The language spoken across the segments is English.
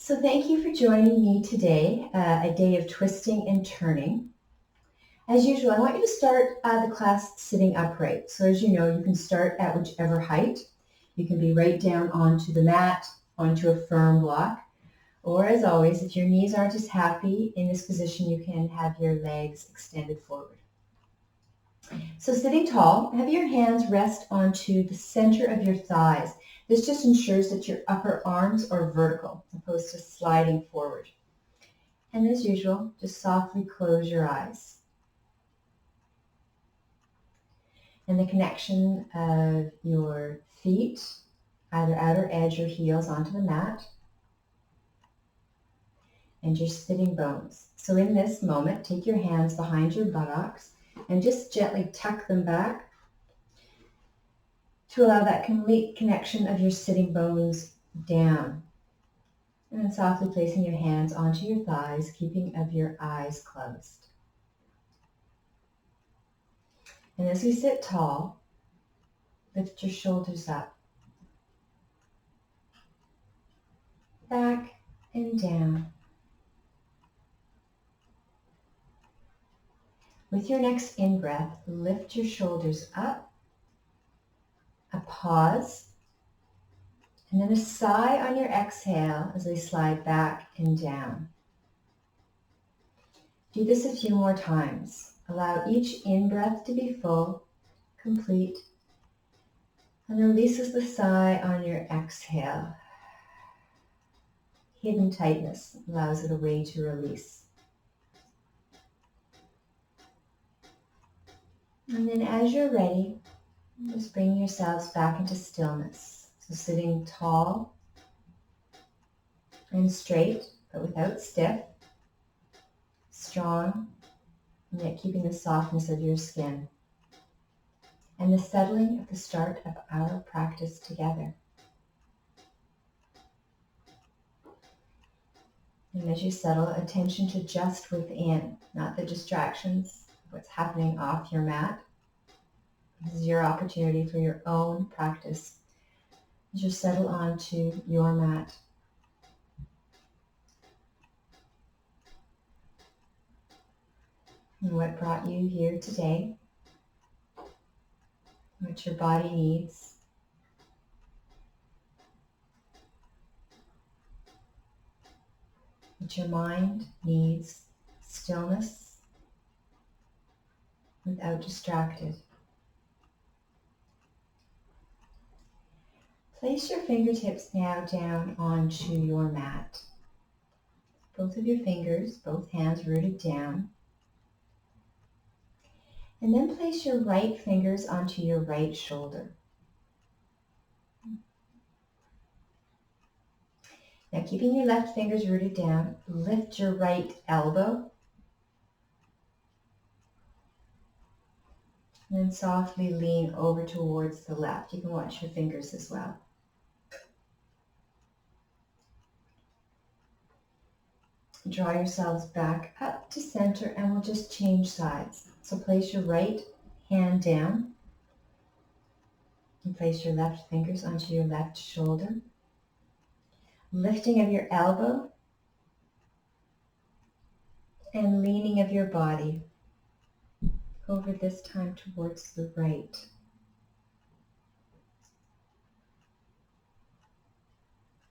So thank you for joining me today, a day of twisting and turning. As usual, I want you to start the class sitting upright. So as you know, you can start at whichever height. You can be right down onto the mat, onto a firm block. Or as always, if your knees aren't as happy in this position, you can have your legs extended forward. So sitting tall, have your hands rest onto the center of your thighs. This just ensures that your upper arms are vertical, opposed to sliding forward. And as usual, just softly close your eyes. And the connection of your feet, either outer edge or heels, onto the mat, and your sitting bones. So in this moment, take your hands behind your buttocks and just gently tuck them back to allow that complete connection of your sitting bones down. And then softly placing your hands onto your thighs, keeping of your eyes closed. And as we sit tall, lift your shoulders up, back and down. With your next in-breath, lift your shoulders up, a pause, and then a sigh on your exhale as they slide back and down. Do this a few more times. Allow each in-breath to be full, complete, and releases the sigh on your exhale. Hidden tightness allows it a way to release. And then as you're ready, just bring yourselves back into stillness. So sitting tall and straight, but without stiff, strong, and yet keeping the softness of your skin. And the settling at the start of our practice together. And as you settle, attention to just within, not the distractions of what's happening off your mat. This is your opportunity for your own practice as you settle onto your mat. And what brought you here today, what your body needs. What your mind needs, stillness without distracted. Place your fingertips now down onto your mat. Both of your fingers, both hands rooted down. And then place your right fingers onto your right shoulder. Now keeping your left fingers rooted down, lift your right elbow. And then softly lean over towards the left. You can watch your fingers as well. Draw yourselves back up to center and we'll just change sides. So place your right hand down and place your left fingers onto your left shoulder. Lifting of your elbow and leaning of your body over this time towards the right.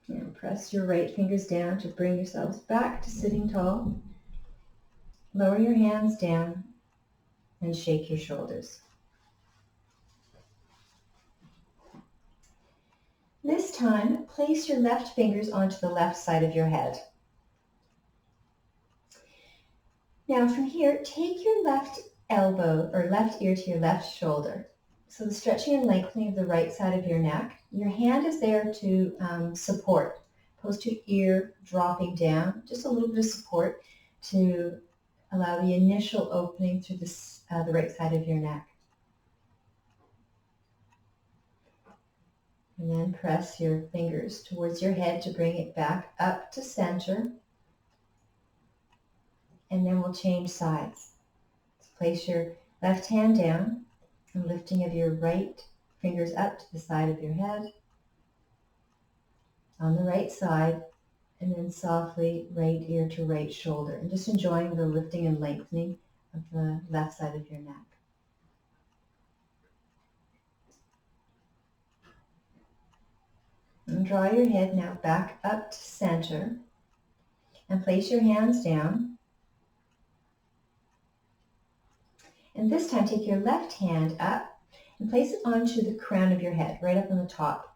And press your right fingers down to bring yourselves back to sitting tall. Lower your hands down and shake your shoulders. This time, place your left fingers onto the left side of your head. Now from here, take your left elbow or left ear to your left shoulder. So the stretching and lengthening of the right side of your neck. Your hand is there to support, opposed to ear dropping down. Just a little bit of support to allow the initial opening through the right side of your neck. And then press your fingers towards your head to bring it back up to center. And then we'll change sides. So place your left hand down and lifting of your right fingers up to the side of your head. On the right side, And then softly right ear to right shoulder. And just enjoying the lifting and lengthening of the left side of your neck. And draw your head now back up to center. And place your hands down. And this time take your left hand up and place it onto the crown of your head, right up on the top.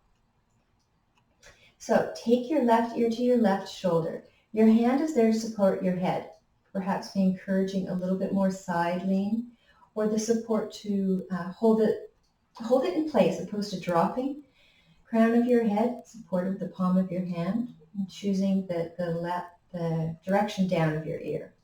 So take your left ear to your left shoulder. Your hand is there to support your head, perhaps be encouraging a little bit more side lean, or the support to hold it in place opposed to dropping. Crown of your head, support of the palm of your hand, and choosing the direction down of your ear.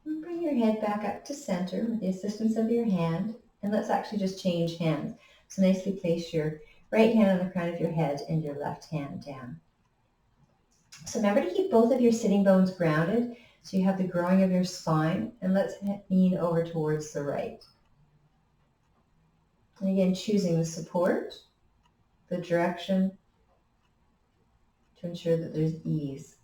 And bring your head back up to center with the assistance of your hand. And let's actually just change hands. So nicely place your right hand on the crown of your head and your left hand down. So remember to keep both of your sitting bones grounded so you have the growing of your spine. And let's lean over towards the right. And again, choosing the support, the direction, to ensure that there's ease.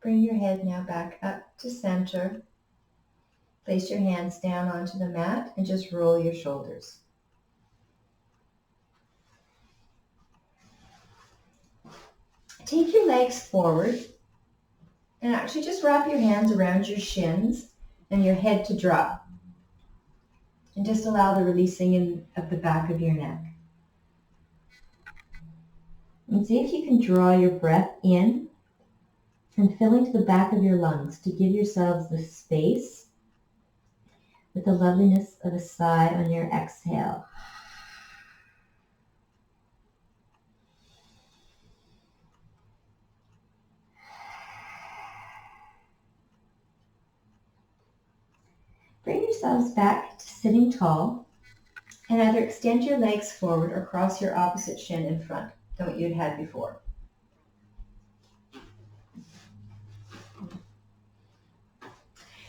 Bring your head now back up to center. Place your hands down onto the mat and just roll your shoulders. Take your legs forward and actually just wrap your hands around your shins and your head to drop. And just allow the releasing in of the back of your neck. And see if you can draw your breath in and fill into the back of your lungs to give yourselves the space with the loveliness of a sigh on your exhale. Bring yourselves back to sitting tall and either extend your legs forward or cross your opposite shin in front than what you'd had before.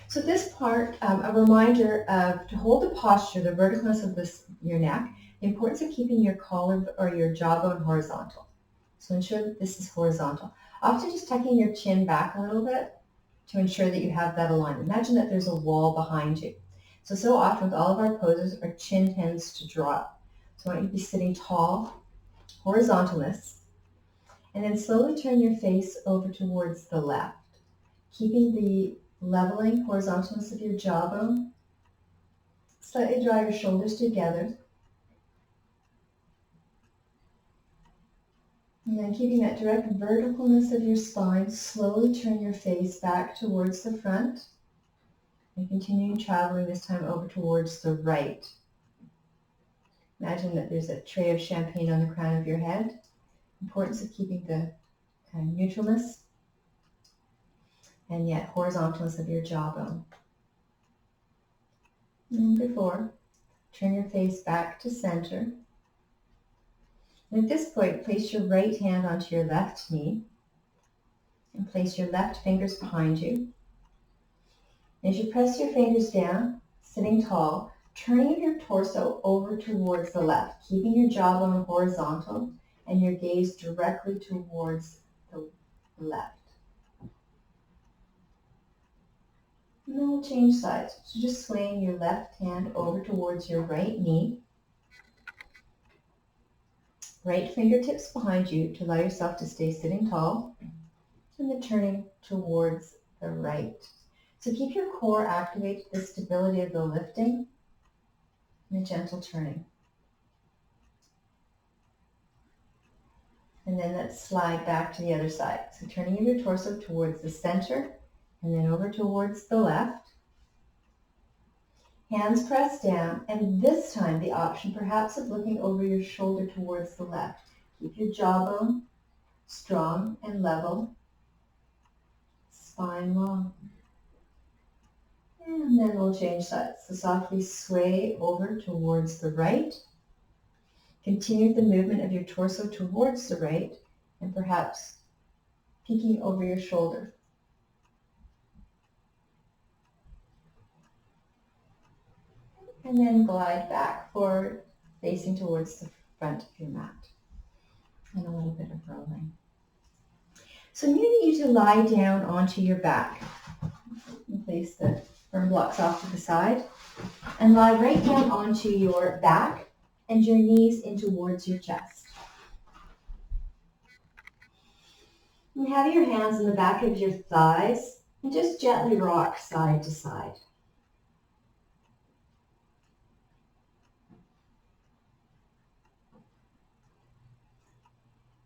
So this part, a reminder of to hold the posture, the verticalness of your neck, the importance of keeping your collar or your jawbone horizontal. So ensure that this is horizontal. Often just tucking your chin back a little bit to ensure that you have that alignment. Imagine that there's a wall behind you. So often with all of our poses, our chin tends to drop. So I want you to be sitting tall, horizontalness, and then slowly turn your face over towards the left, keeping the leveling horizontalness of your jawbone. Slightly draw your shoulders together. And then keeping that direct verticalness of your spine, slowly turn your face back towards the front and continuing traveling this time over towards the right. Imagine that there's a tray of champagne on the crown of your head. Importance of keeping the kind of neutralness and yet horizontalness of your jawbone. And before, turn your face back to center. And at this point, place your right hand onto your left knee and place your left fingers behind you. As you press your fingers down, sitting tall, turning your torso over towards the left, keeping your jawbone horizontal and your gaze directly towards the left. And then we'll change sides. So just swaying your left hand over towards your right knee. Right fingertips behind you to allow yourself to stay sitting tall. And then turning towards the right. So keep your core activated, the stability of the lifting and a gentle turning. And then let's slide back to the other side. So turning your torso towards the center and then over towards the left. Hands pressed down, and this time the option perhaps of looking over your shoulder towards the left. Keep your jawbone strong and level, spine long. And then we'll change sides. So softly sway over towards the right. Continue the movement of your torso towards the right and perhaps peeking over your shoulder. And then glide back forward, facing towards the front of your mat. And a little bit of rolling. So I'm going to need you to lie down onto your back. Place the firm blocks off to the side. And lie right down onto your back and your knees in towards your chest. And have your hands on the back of your thighs and just gently rock side to side.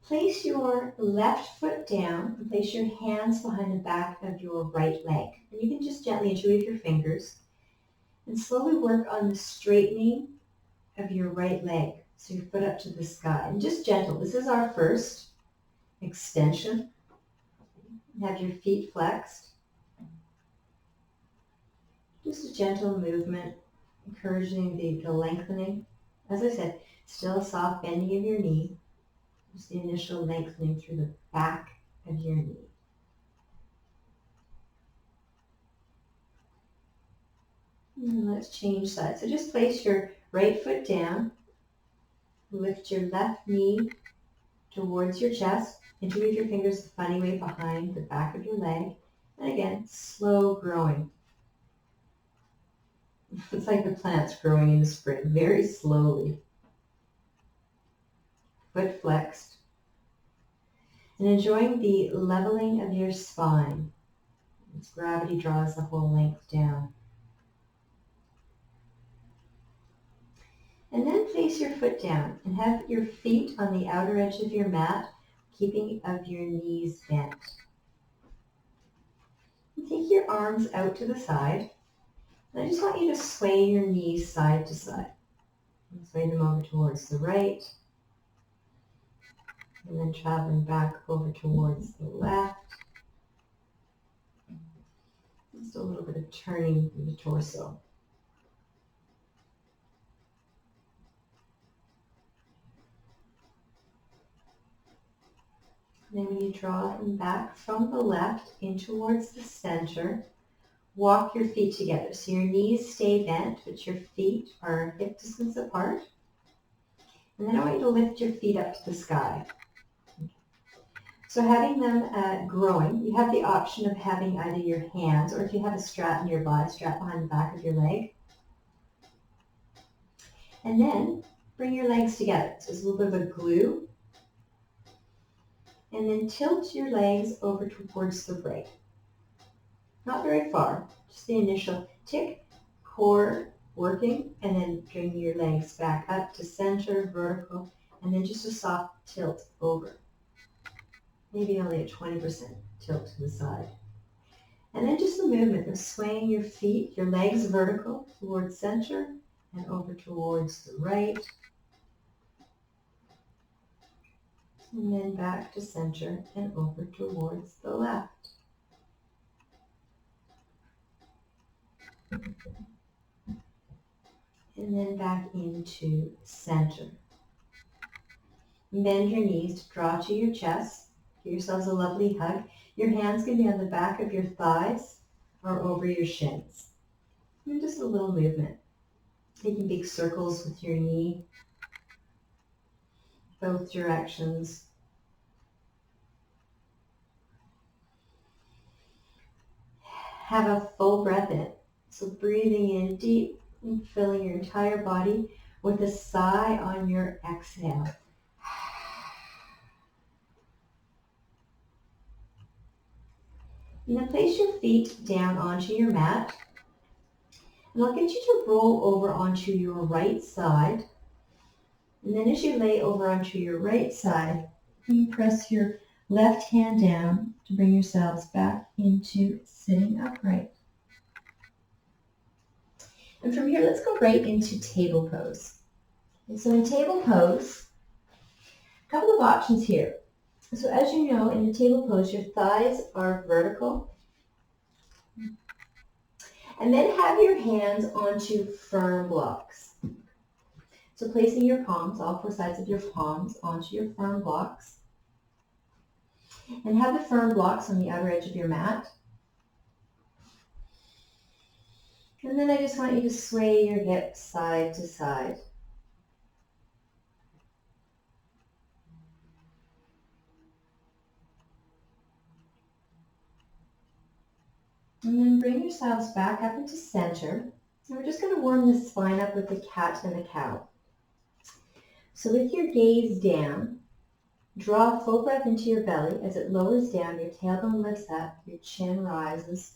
Place your left foot down and place your hands behind the back of your right leg. And you can just gently interweave your fingers and slowly work on the straightening of your right leg. So your foot up to the sky. And just gentle. This is our first extension. Have your feet flexed. Just a gentle movement, encouraging the lengthening. As I said, still a soft bending of your knee. Just the initial lengthening through the back of your knee. And let's change sides. So just place your right foot down. Lift your left knee towards your chest. Interweave your fingers the funny way behind the back of your leg. And again, slow growing. It's like the plants growing in the spring, very slowly. Foot flexed. And enjoying the leveling of your spine as gravity draws the whole length down. And then place your foot down and have your feet on the outer edge of your mat, keeping of your knees bent. And take your arms out to the side. And I just want you to sway your knees side to side. And sway them over towards the right. And then traveling back over towards the left. Just a little bit of turning through the torso. And then when you draw them back from the left in towards the center, walk your feet together. So your knees stay bent, but your feet are hip distance apart. And then I want you to lift your feet up to the sky. So having them growing, you have the option of having either your hands, or if you have a strap nearby, strap behind the back of your leg. And then bring your legs together. So it's a little bit of a glue. And then tilt your legs over towards the right. Not very far, just the initial tick, core working, and then bring your legs back up to center, vertical, and then just a soft tilt over. Maybe only a 20% tilt to the side. And then just the movement of swaying your feet, your legs vertical towards center and over towards the right. And then back to center and over towards the left. And then back into center. Bend your knees to draw to your chest. Give yourselves a lovely hug. Your hands can be on the back of your thighs or over your shins. And just a little movement. Making big circles with your knee. Both directions. Have a full breath in. So breathing in deep and filling your entire body with a sigh on your exhale. And then place your feet down onto your mat. And I'll get you to roll over onto your right side. And then as you lay over onto your right side, you press your left hand down to bring yourselves back into sitting upright. And from here, let's go right into table pose. Okay, so in table pose, a couple of options here. So as you know, in the table pose, your thighs are vertical. And then have your hands onto firm blocks. So placing your palms, all four sides of your palms, onto your firm blocks. And have the firm blocks on the outer edge of your mat. And then I just want you to sway your hips side to side. And then bring yourselves back up into center. And we're just going to warm the spine up with the cat and the cow. So with your gaze down, draw a full breath into your belly. As it lowers down, your tailbone lifts up, your chin rises.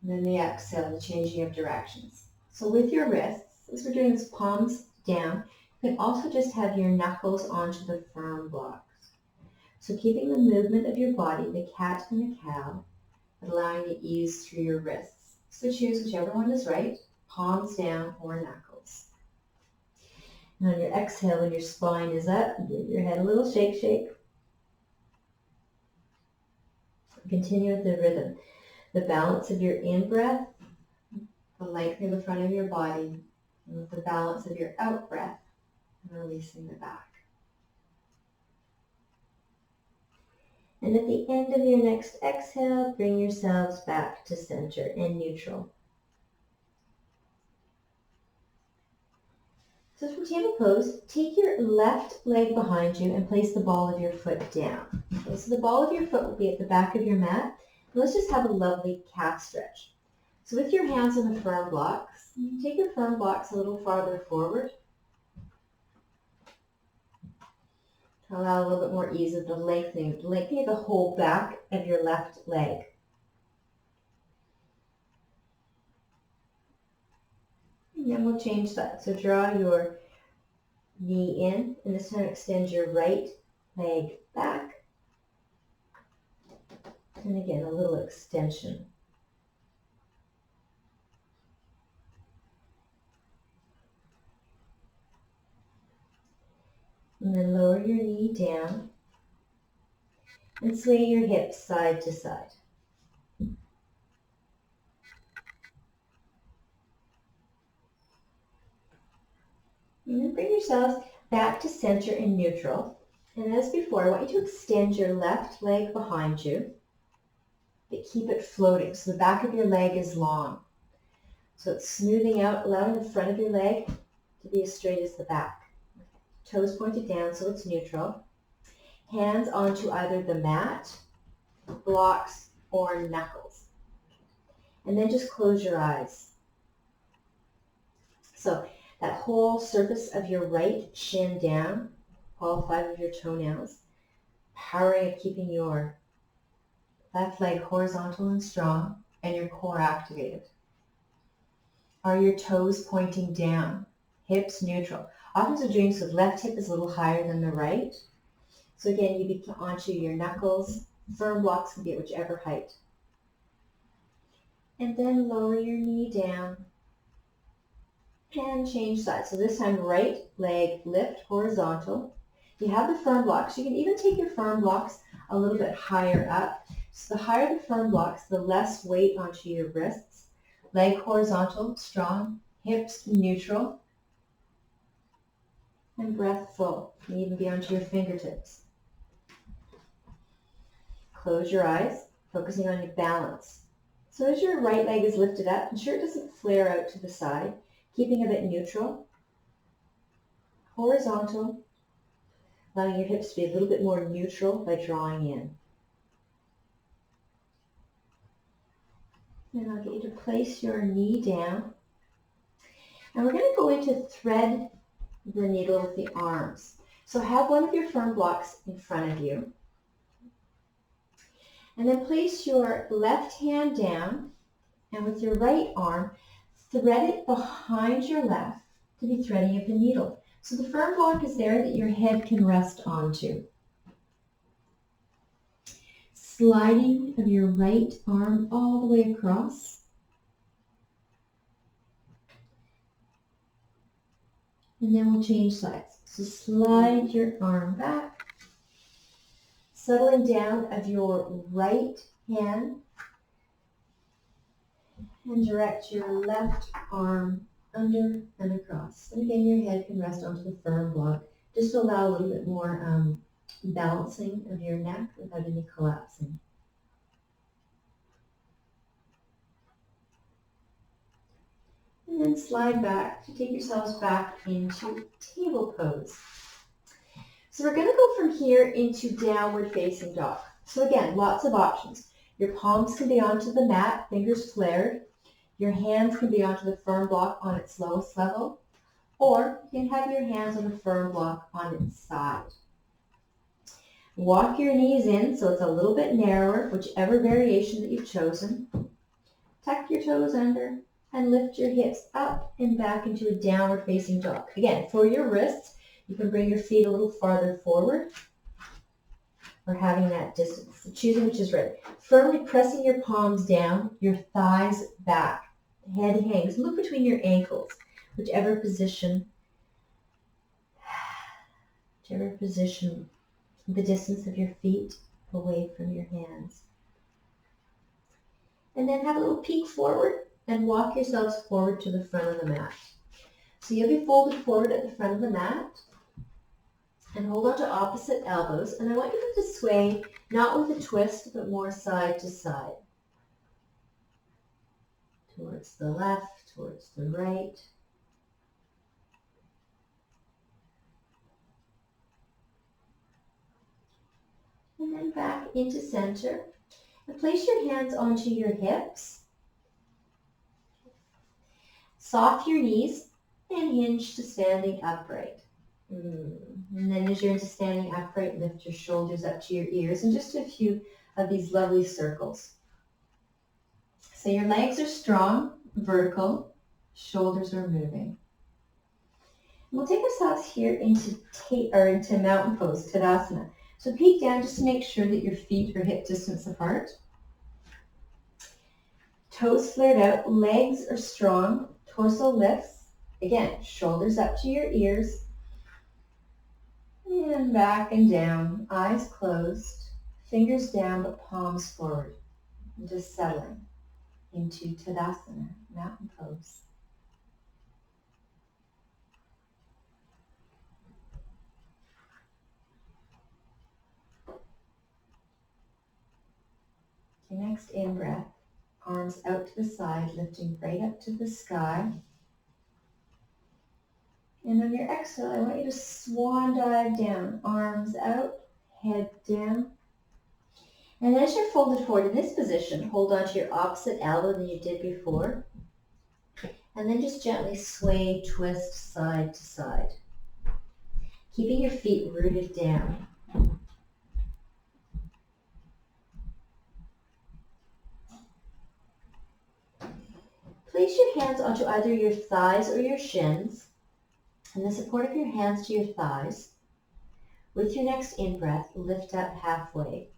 And then the exhale, the changing of directions. So with your wrists, as we're doing this palms down, you can also just have your knuckles onto the firm blocks. So keeping the movement of your body, the cat and the cow, allowing to ease through your wrists. So choose whichever one is right, palms down or knuckles. And on your exhale, when your spine is up, give your head a little shake, shake. Continue with the rhythm. The balance of your in-breath, the length of the front of your body, and with the balance of your out-breath, and releasing the back. And at the end of your next exhale, bring yourselves back to center and neutral. So from table pose, take your left leg behind you and place the ball of your foot down. Okay, so the ball of your foot will be at the back of your mat. Let's just have a lovely calf stretch. So with your hands on the firm blocks, you can take your firm blocks a little farther forward to allow a little bit more ease of the lengthening of the whole back of your left leg. And then we'll change that. So draw your knee in, and this time extend your right leg back. And again, a little extension. And then lower your knee down and sway your hips side to side. And then bring yourselves back to center and neutral. And as before, I want you to extend your left leg behind you, but keep it floating. So the back of your leg is long. So it's smoothing out, allowing the front of your leg to be as straight as the back. Toes pointed down so it's neutral. Hands onto either the mat, blocks, or knuckles. And then just close your eyes. So that whole surface of your right shin down, all 5 of your toenails, powering of keeping your left leg horizontal and strong and your core activated. Are your toes pointing down? Hips neutral. Often so doing so, the left hip is a little higher than the right. So again, you get onto your knuckles. Firm blocks can be at whichever height. And then lower your knee down and change sides. So this time, right leg lift horizontal. You have the firm blocks. You can even take your firm blocks a little bit higher up. So the higher the firm blocks, the less weight onto your wrists. Leg horizontal, strong, hips neutral, and breath full. You can even be onto your fingertips. Close your eyes, focusing on your balance. So as your right leg is lifted up, ensure it doesn't flare out to the side, keeping a bit neutral, horizontal, allowing your hips to be a little bit more neutral by drawing in. And I'll get you to place your knee down. And we're going to go into thread the needle with the arms. So have one of your firm blocks in front of you. And then place your left hand down, and with your right arm, thread it behind your left to be threading of the needle. So the firm block is there that your head can rest onto. Sliding of your right arm all the way across. And then we'll change sides. So slide your arm back. Settling down of your right hand and direct your left arm under and across. And again, your head can rest onto the firm block just to allow a little bit more balancing of your neck without any collapsing. then slide back to take yourselves back into table pose. So we're going to go from here into downward facing dog. So again, lots of options. Your palms can be onto the mat, fingers flared. Your hands can be onto the firm block on its lowest level, or you can have your hands on the firm block on its side. Walk your knees in so it's a little bit narrower, whichever variation that you've chosen. Tuck your toes under and lift your hips up and back into a downward facing dog. Again, for your wrists, you can bring your feet a little farther forward or having that distance. So choosing which is right. Firmly pressing your palms down, your thighs back. The head hangs. Look between your ankles, whichever position, the distance of your feet away from your hands. And then have a little peek forward and walk yourselves forward to the front of the mat. So you'll be folded forward at the front of the mat and hold on to opposite elbows. And I want you to sway, not with a twist, but more side to side. Towards the left, towards the right. And then back into center. And place your hands onto your hips. Soft your knees and hinge to standing upright. And then as you're into standing upright, lift your shoulders up to your ears and just a few of these lovely circles. So your legs are strong, vertical, shoulders are moving. We'll take ourselves here into mountain pose, Tadasana. So peek down just to make sure that your feet are hip distance apart. Toes flared out, legs are strong, torso lifts. Again, shoulders up to your ears. And back and down, eyes closed, fingers down but palms forward. And just settling into Tadasana, mountain pose. Your next in-breath, arms out to the side, lifting right up to the sky. And on your exhale, I want you to swan dive down, arms out, head down. And as you're folded forward in this position, hold on to your opposite elbow than you did before. And then just gently sway, twist side to side. Keeping your feet rooted down. Place your hands onto either your thighs or your shins, and the support of your hands to your thighs. With your next in-breath, lift up halfway.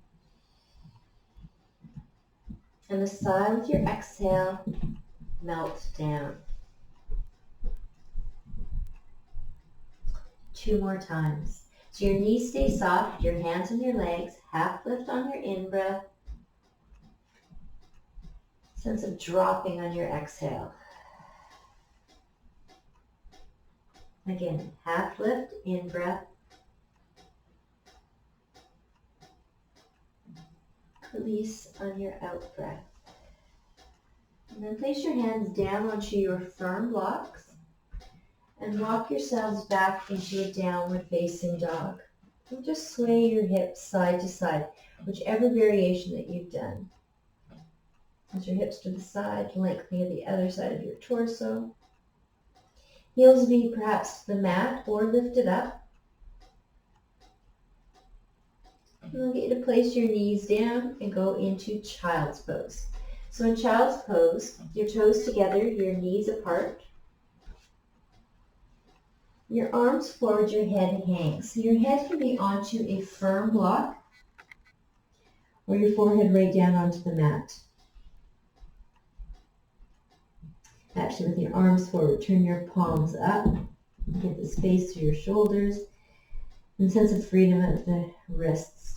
And the sigh with your exhale, melt down. 2 more times. So your knees stay soft, your hands on your legs, half lift on your in-breath. Sense of dropping on your exhale. Again, half lift, in-breath. Release on your out-breath. And then place your hands down onto your firm blocks and walk yourselves back into a downward facing dog. And just sway your hips side to side, whichever variation that you've done. As your hips to the side, lengthening of the other side of your torso. Heels be perhaps to the mat or lifted up. And I'll get you to place your knees down and go into child's pose. So in child's pose, your toes together, your knees apart. Your arms forward, your head hangs. So your head can be onto a firm block or your forehead right down onto the mat. Actually, with your arms forward, turn your palms up. Get the space through your shoulders and sense of freedom at the wrists.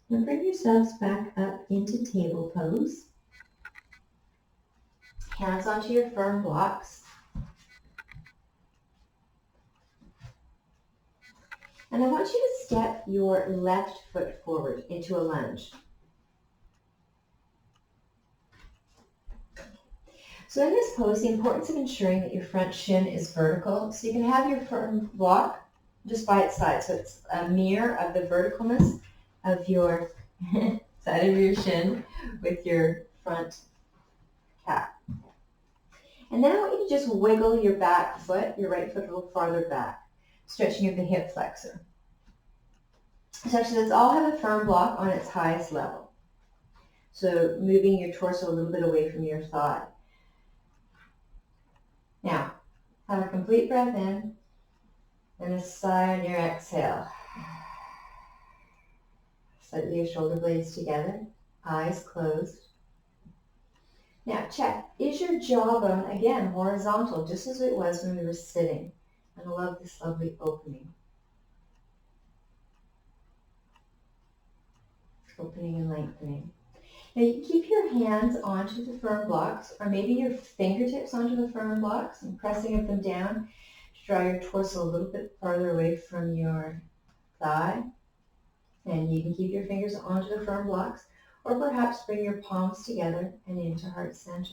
Now bring yourselves back up into table pose. Hands onto your firm blocks. And I want you to step your left foot forward into a lunge. So in this pose, the importance of ensuring that your front shin is vertical. So you can have your firm block just by its side. So it's a mirror of the verticalness of your side of your shin with your front calf. And then I want you to just wiggle your back foot, your right foot a little farther back, stretching of the hip flexor, such that it's all have a firm block on its highest level. So moving your torso a little bit away from your thigh. Now, have a complete breath in and a sigh on your exhale. Slightly your shoulder blades together, eyes closed. Now check, is your jawbone, again, horizontal, just as it was when we were sitting? And I love this lovely opening. Opening and lengthening. Now you can keep your hands onto the firm blocks, or maybe your fingertips onto the firm blocks and pressing of them down to draw your torso a little bit farther away from your thigh. And you can keep your fingers onto the firm blocks, or perhaps bring your palms together and into heart center.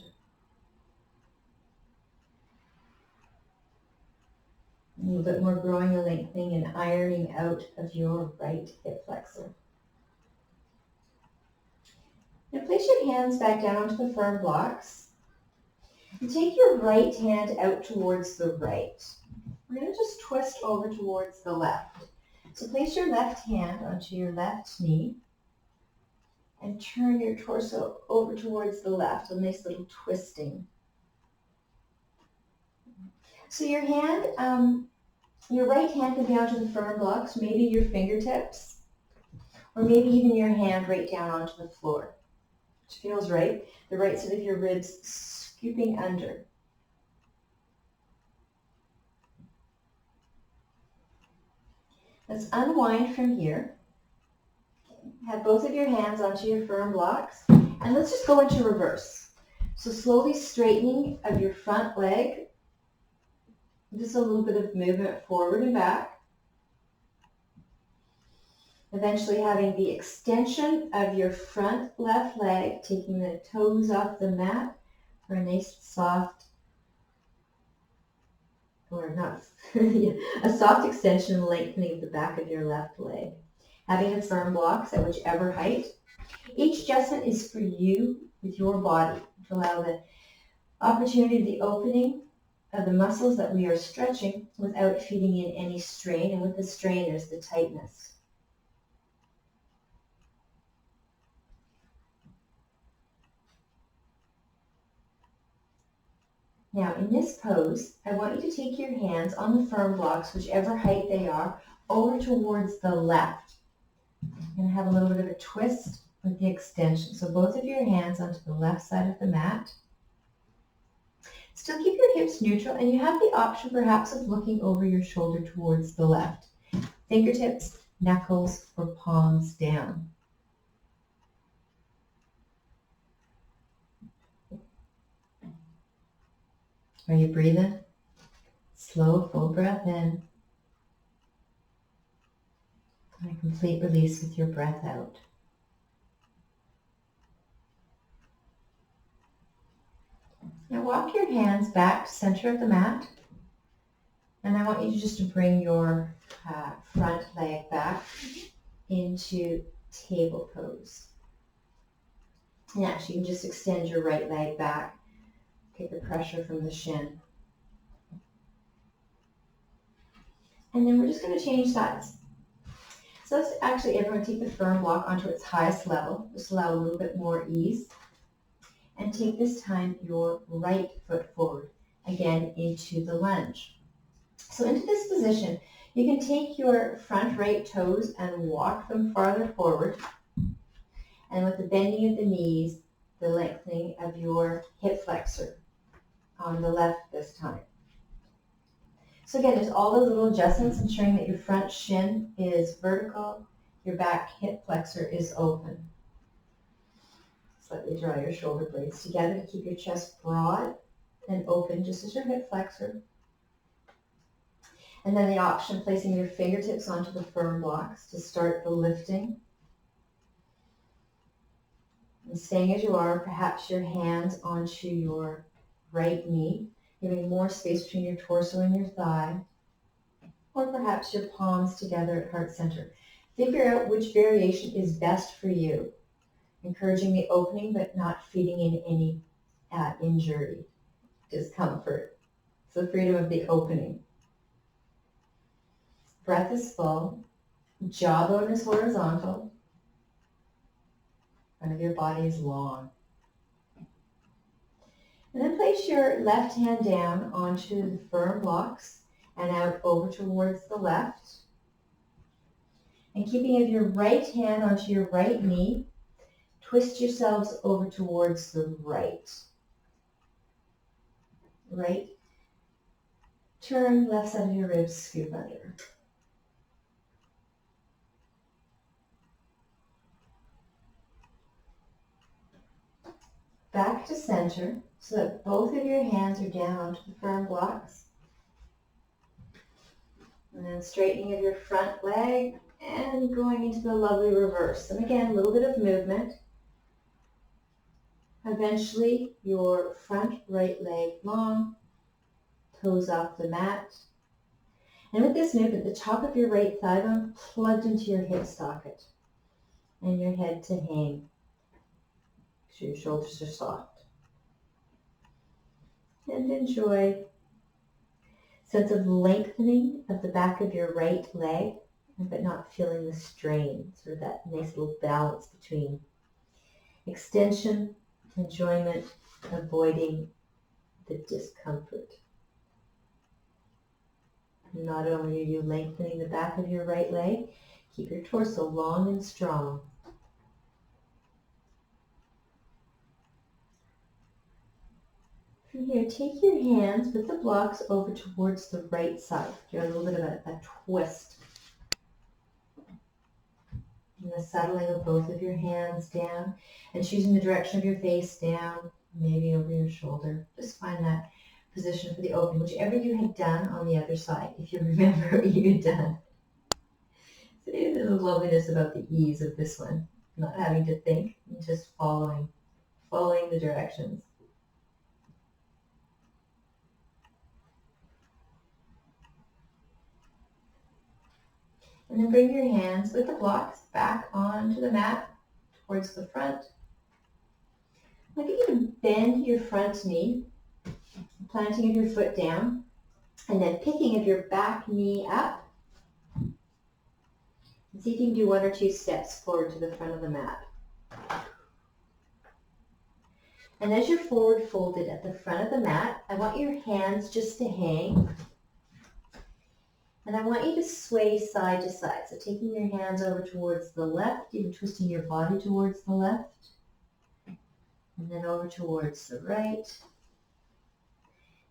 A little bit more growing and lengthening and ironing out of your right hip flexor. Now place your hands back down onto the firm blocks and take your right hand out towards the right. We're going to just twist over towards the left. So place your left hand onto your left knee and turn your torso over towards the left, a nice little twisting. So your hand, your right hand can be onto the firm blocks, maybe your fingertips, or maybe even your hand right down onto the floor, which feels right. The right side of your ribs scooping under. Let's unwind from here. Have both of your hands onto your firm blocks, and let's just go into reverse. So slowly straightening of your front leg, just a little bit of movement forward and back. Eventually having the extension of your front left leg, taking the toes off the mat for a nice soft, or not, a soft extension and lengthening of the back of your left leg. Having the firm blocks at whichever height. Each adjustment is for you with your body to allow the opportunity of the opening of the muscles that we are stretching without feeding in any strain. And with the strain, there's the tightness. Now, in this pose, I want you to take your hands on the firm blocks, whichever height they are, over towards the left. You're going to have a little bit of a twist with the extension. So both of your hands onto the left side of the mat. Still keep your hips neutral, and you have the option perhaps of looking over your shoulder towards the left. Fingertips, knuckles, or palms down. Are you breathing? Slow, full breath in. And a complete release with your breath out. Now walk your hands back to center of the mat. And I want you just to bring your front leg back into table pose. And actually, you can just extend your right leg back. Take the pressure from the shin. And then we're just going to change sides. So let's actually, everyone take the firm block onto its highest level. Just allow a little bit more ease. And take this time your right foot forward, again into the lunge. So into this position, you can take your front right toes and walk them farther forward. And with the bending of the knees, the lengthening of your hip flexor on the left this time. So again, there's all those little adjustments, ensuring that your front shin is vertical, your back hip flexor is open. Slightly draw your shoulder blades together to keep your chest broad and open, just as your hip flexor. And then the option, placing your fingertips onto the firm blocks to start the lifting. And staying as you are, perhaps your hands onto your right knee, giving more space between your torso and your thigh. Or perhaps your palms together at heart center. Figure out which variation is best for you, encouraging the opening but not feeding in any injury, discomfort. It's the freedom of the opening. Breath is full, jawbone is horizontal, front of your body is long. And then place your left hand down onto the firm blocks and out over towards the left. And keeping of your right hand onto your right knee, twist yourselves over towards the right. Right. Turn left side of your ribs, scoop under. Back to center so that both of your hands are down onto the firm blocks. And then straightening of your front leg and going into the lovely reverse. And again, a little bit of movement. Eventually, your front right leg long, toes off the mat. And with this movement, the top of your right thigh bone plugged into your hip socket and your head to hang. Make sure your shoulders are soft. And enjoy a sense of lengthening of the back of your right leg, but not feeling the strain, sort of that nice little balance between extension, enjoyment, avoiding the discomfort. Not only are you lengthening the back of your right leg, keep your torso long and strong. From here, take your hands with the blocks over towards the right side. Do a little bit of a twist. And the settling of both of your hands down and choosing the direction of your face down, maybe over your shoulder. Just find that position for the opening, whichever you had done on the other side, if you remember what you had done. So there's a loveliness about the ease of this one, not having to think, just following the directions. And then bring your hands with the blocks back onto the mat towards the front. Look at you to bend your front knee, planting of your foot down, and then picking of your back knee up. And see if you can do 1 or 2 steps forward to the front of the mat. And as you're forward folded at the front of the mat, I want your hands just to hang. And I want you to sway side to side. So taking your hands over towards the left, even twisting your body towards the left. And then over towards the right.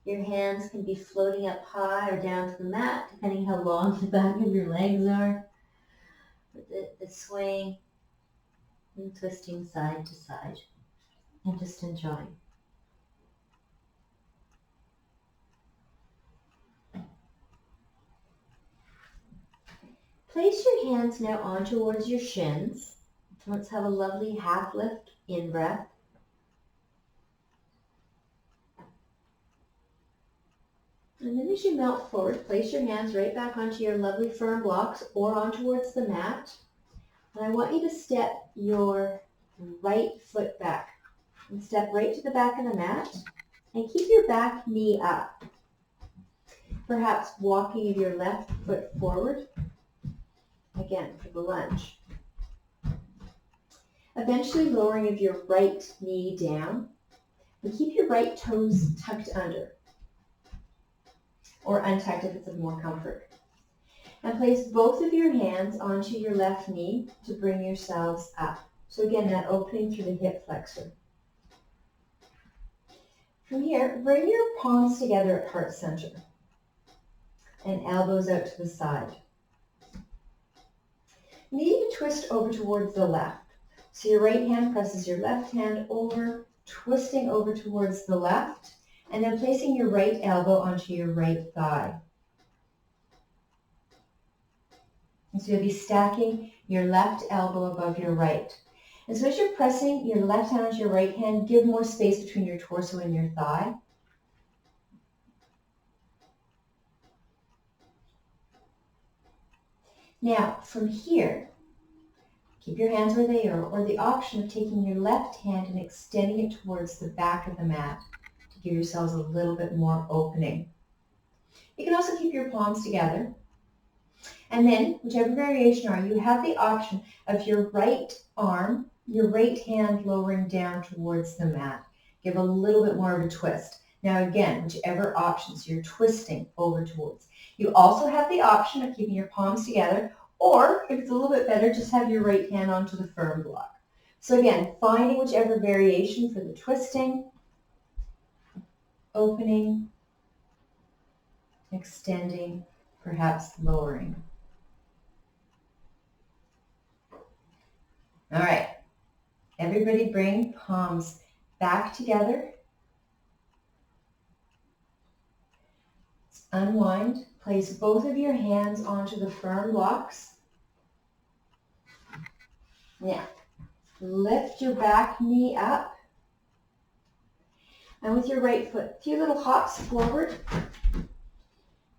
Your hands can be floating up high or down to the mat, depending how long the back of your legs are. The swaying and twisting side to side. And just enjoying. Place your hands now on towards your shins. Let's have a lovely half lift in breath. And then as you melt forward, place your hands right back onto your lovely firm blocks or on towards the mat. And I want you to step your right foot back. And step right to the back of the mat and keep your back knee up. Perhaps walking your left foot forward. Again, for the lunge. Eventually lowering of your right knee down. And keep your right toes tucked under. Or untucked if it's of more comfort. And place both of your hands onto your left knee to bring yourselves up. So again, that opening through the hip flexor. From here, bring your palms together at heart center. And elbows out to the side. Maybe twist over towards the left. So your right hand presses your left hand over, twisting over towards the left, and then placing your right elbow onto your right thigh. And so you'll be stacking your left elbow above your right. And so as you're pressing your left hand onto your right hand, give more space between your torso and your thigh. Now, from here, keep your hands where they are, or the option of taking your left hand and extending it towards the back of the mat to give yourselves a little bit more opening. You can also keep your palms together. And then, whichever variation are, you have the option of your right arm, your right hand lowering down towards the mat. Give a little bit more of a twist. Now again, whichever options you're twisting over towards. You also have the option of keeping your palms together, or if it's a little bit better, just have your right hand onto the firm block. So again, finding whichever variation for the twisting, opening, extending, perhaps lowering. All right, everybody bring palms back together. Unwind, place both of your hands onto the firm blocks. Now, lift your back knee up. And with your right foot, a few little hops forward.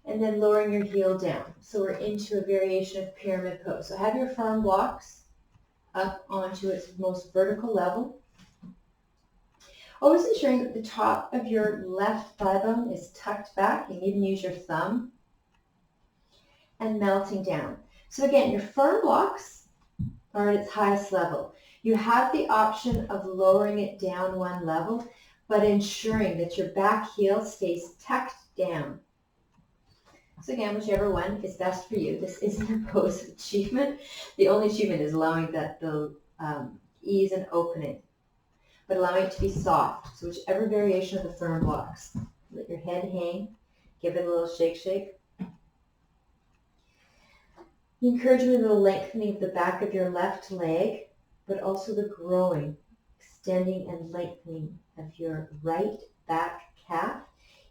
And then lowering your heel down. So we're into a variation of pyramid pose. So have your firm blocks up onto its most vertical level. Always ensuring that the top of your left thigh bone is tucked back. You can even use your thumb. And melting down. So again, your firm blocks are at its highest level. You have the option of lowering it down one level, but ensuring that your back heel stays tucked down. So again, whichever one is best for you. This isn't a pose of achievement. The only achievement is allowing the ease and opening, but allowing it to be soft. So whichever variation of the firm blocks. Let your head hang. Give it a little shake, shake. Encouragement of the lengthening of the back of your left leg, but also the growing, extending and lengthening of your right back calf,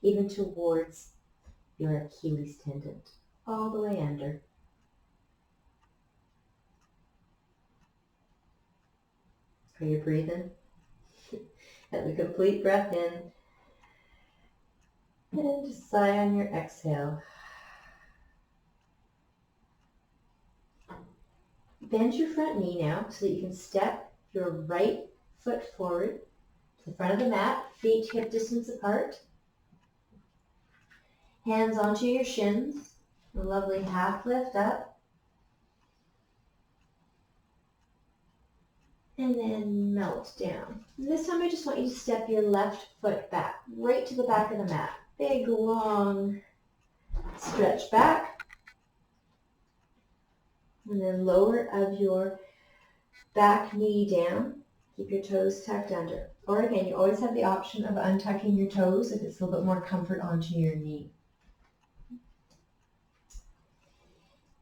even towards your Achilles tendon, all the way under. Are you breathing? Have a complete breath in, and just sigh on your exhale. Bend your front knee now so that you can step your right foot forward to the front of the mat, feet hip distance apart. Hands onto your shins, a lovely half lift up. And then melt down. And this time I just want you to step your left foot back, right to the back of the mat. Big, long stretch back. And then lower of your back knee down. Keep your toes tucked under. Or again, you always have the option of untucking your toes if it's a little bit more comfort onto your knee.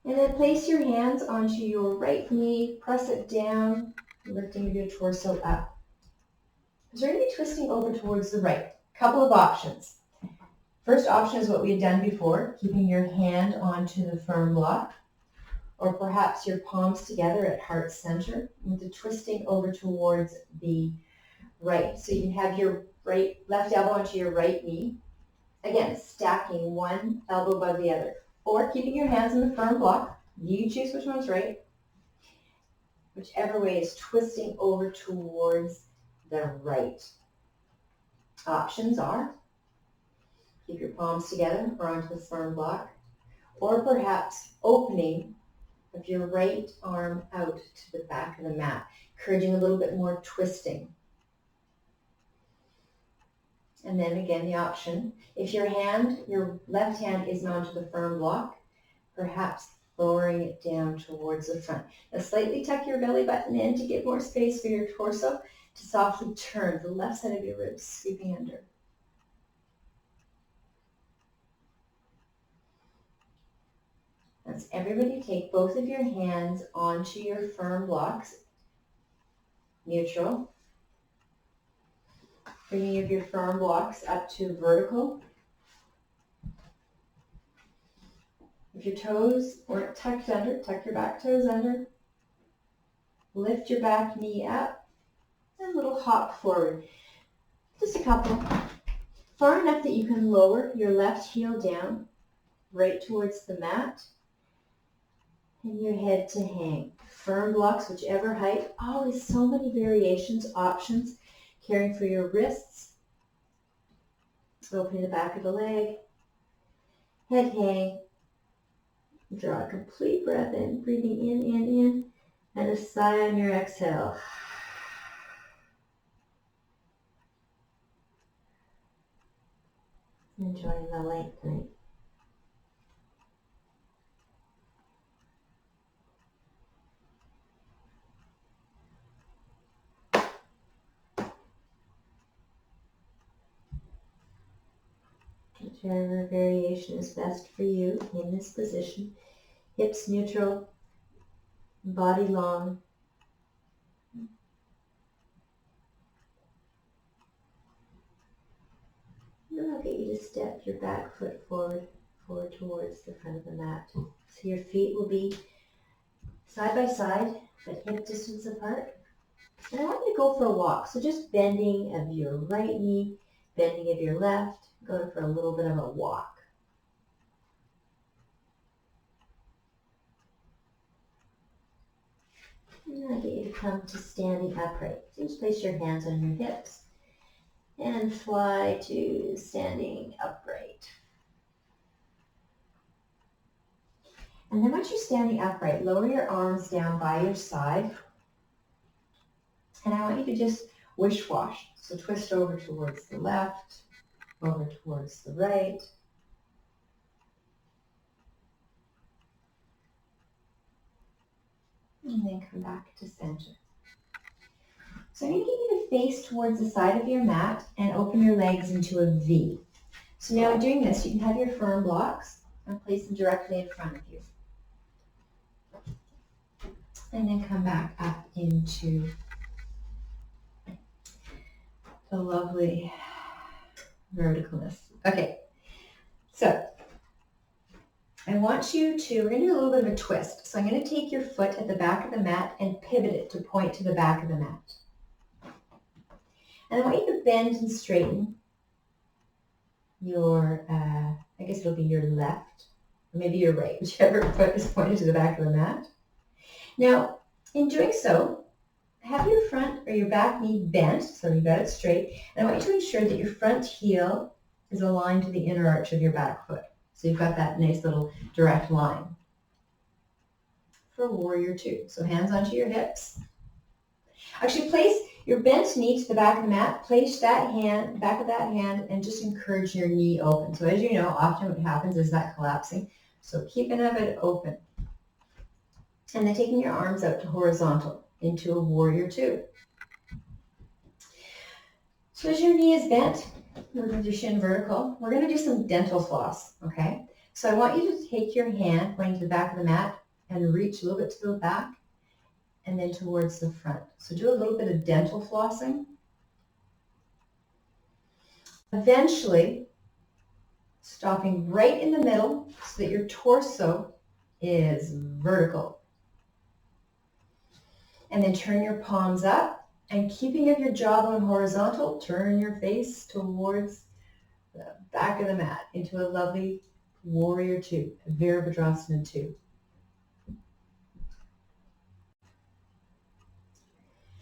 And then place your hands onto your right knee, press it down, lifting your torso up. So we're going to be twisting over towards the right. Couple of options. First option is what we had done before, keeping your hand onto the firm block, or perhaps your palms together at heart center with the twisting over towards the right. So you can have your left elbow onto your right knee. Again, stacking one elbow above the other. Or keeping your hands in the firm block. You choose which one's right. Whichever way is twisting over towards the right. Options are keep your palms together or onto the firm block. Or perhaps opening of your right arm out to the back of the mat, encouraging a little bit more twisting. And then again, the option, if your left hand isn't onto the firm block, perhaps lowering it down towards the front. Now slightly tuck your belly button in to get more space for your torso to softly turn the left side of your ribs, sweeping under. Let's everybody take both of your hands onto your firm blocks, neutral. Bringing of your firm blocks up to vertical. If your toes weren't tucked under, tuck your back toes under. Lift your back knee up. And a little hop forward. Just a couple. Far enough that you can lower your left heel down right towards the mat. And your head to hang. Firm blocks, whichever height. Always so many variations, options. Caring for your wrists. Opening the back of the leg. Head hang. Draw a complete breath in. Breathing in. And a sigh on your exhale. Enjoying the lengthening. Whichever variation is best for you in this position. Hips neutral, body long. And I'll get you to step your back foot forward towards the front of the mat. So your feet will be side by side, but hip distance apart. And I want you to go for a walk. So just bending of your right knee, bending of your left, going for a little bit of a walk. And I'll get you to come to standing upright. So just place your hands on your hips and fly to standing upright. And then once you're standing upright, lower your arms down by your side. And I want you to just wish-wash. So twist over towards the left, over towards the right. And then come back to center. So I'm going to get you to face towards the side of your mat and open your legs into a V. So now doing this, you can have your firm blocks and place them directly in front of you. And then come back up into the lovely verticalness. Okay, so I want you to, we're going to do a little bit of a twist. So I'm going to take your foot at the back of the mat and pivot it to point to the back of the mat. And I want you to bend and straighten your, I guess it'll be your left, or maybe your right, whichever foot is pointed to the back of the mat. Now, in doing so, have your front or your back knee bent, so you got it straight. And I want you to ensure that your front heel is aligned to the inner arch of your back foot. So you've got that nice little direct line. For warrior two. So hands onto your hips. Actually place your bent knee to the back of the mat. Place that hand, back of that hand, and just encourage your knee open. So as you know, often what happens is that collapsing. So keeping it open. And then taking your arms out to horizontal into a warrior two. So as your knee is bent, with your shin vertical, we're going to do some dental floss, okay? So I want you to take your hand pointing to the back of the mat and reach a little bit to the back and then towards the front. So do a little bit of dental flossing. Eventually, stopping right in the middle so that your torso is vertical. And then turn your palms up, and keeping of your jawbone horizontal, turn your face towards the back of the mat into a lovely warrior two, Virabhadrasana two.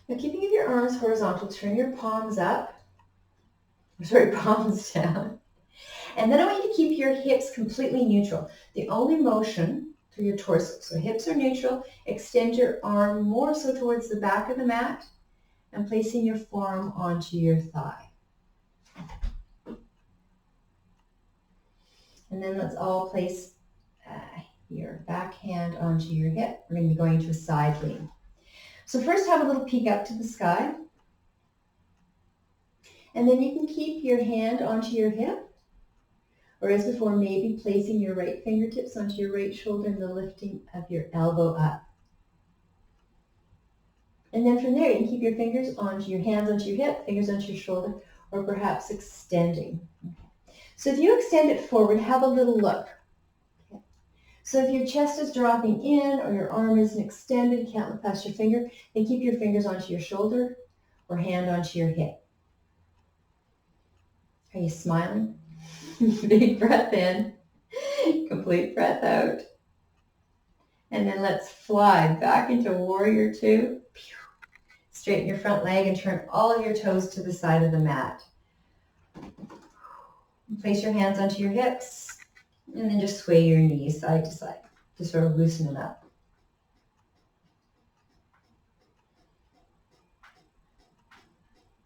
Now keeping of your arms horizontal, turn your palms up, palms down. And then I want you to keep your hips completely neutral. The only motion through your torso. So hips are neutral. Extend your arm more so towards the back of the mat and placing your forearm onto your thigh. And then let's all place your back hand onto your hip. We're going to be going to a side lean. So first have a little peek up to the sky. And then you can keep your hand onto your hip. Or as before, maybe placing your right fingertips onto your right shoulder and the lifting of your elbow up. And then from there, you can keep your fingers onto your hands onto your hip, fingers onto your shoulder, or perhaps extending. Okay. So if you extend it forward, have a little look. Okay. So if your chest is dropping in or your arm isn't extended, can't look past your finger, then keep your fingers onto your shoulder or hand onto your hip. Are you smiling? Big breath in, complete breath out. And then let's fly back into warrior two. Straighten your front leg and turn all of your toes to the side of the mat. Place your hands onto your hips and then just sway your knees side to side to sort of loosen it up.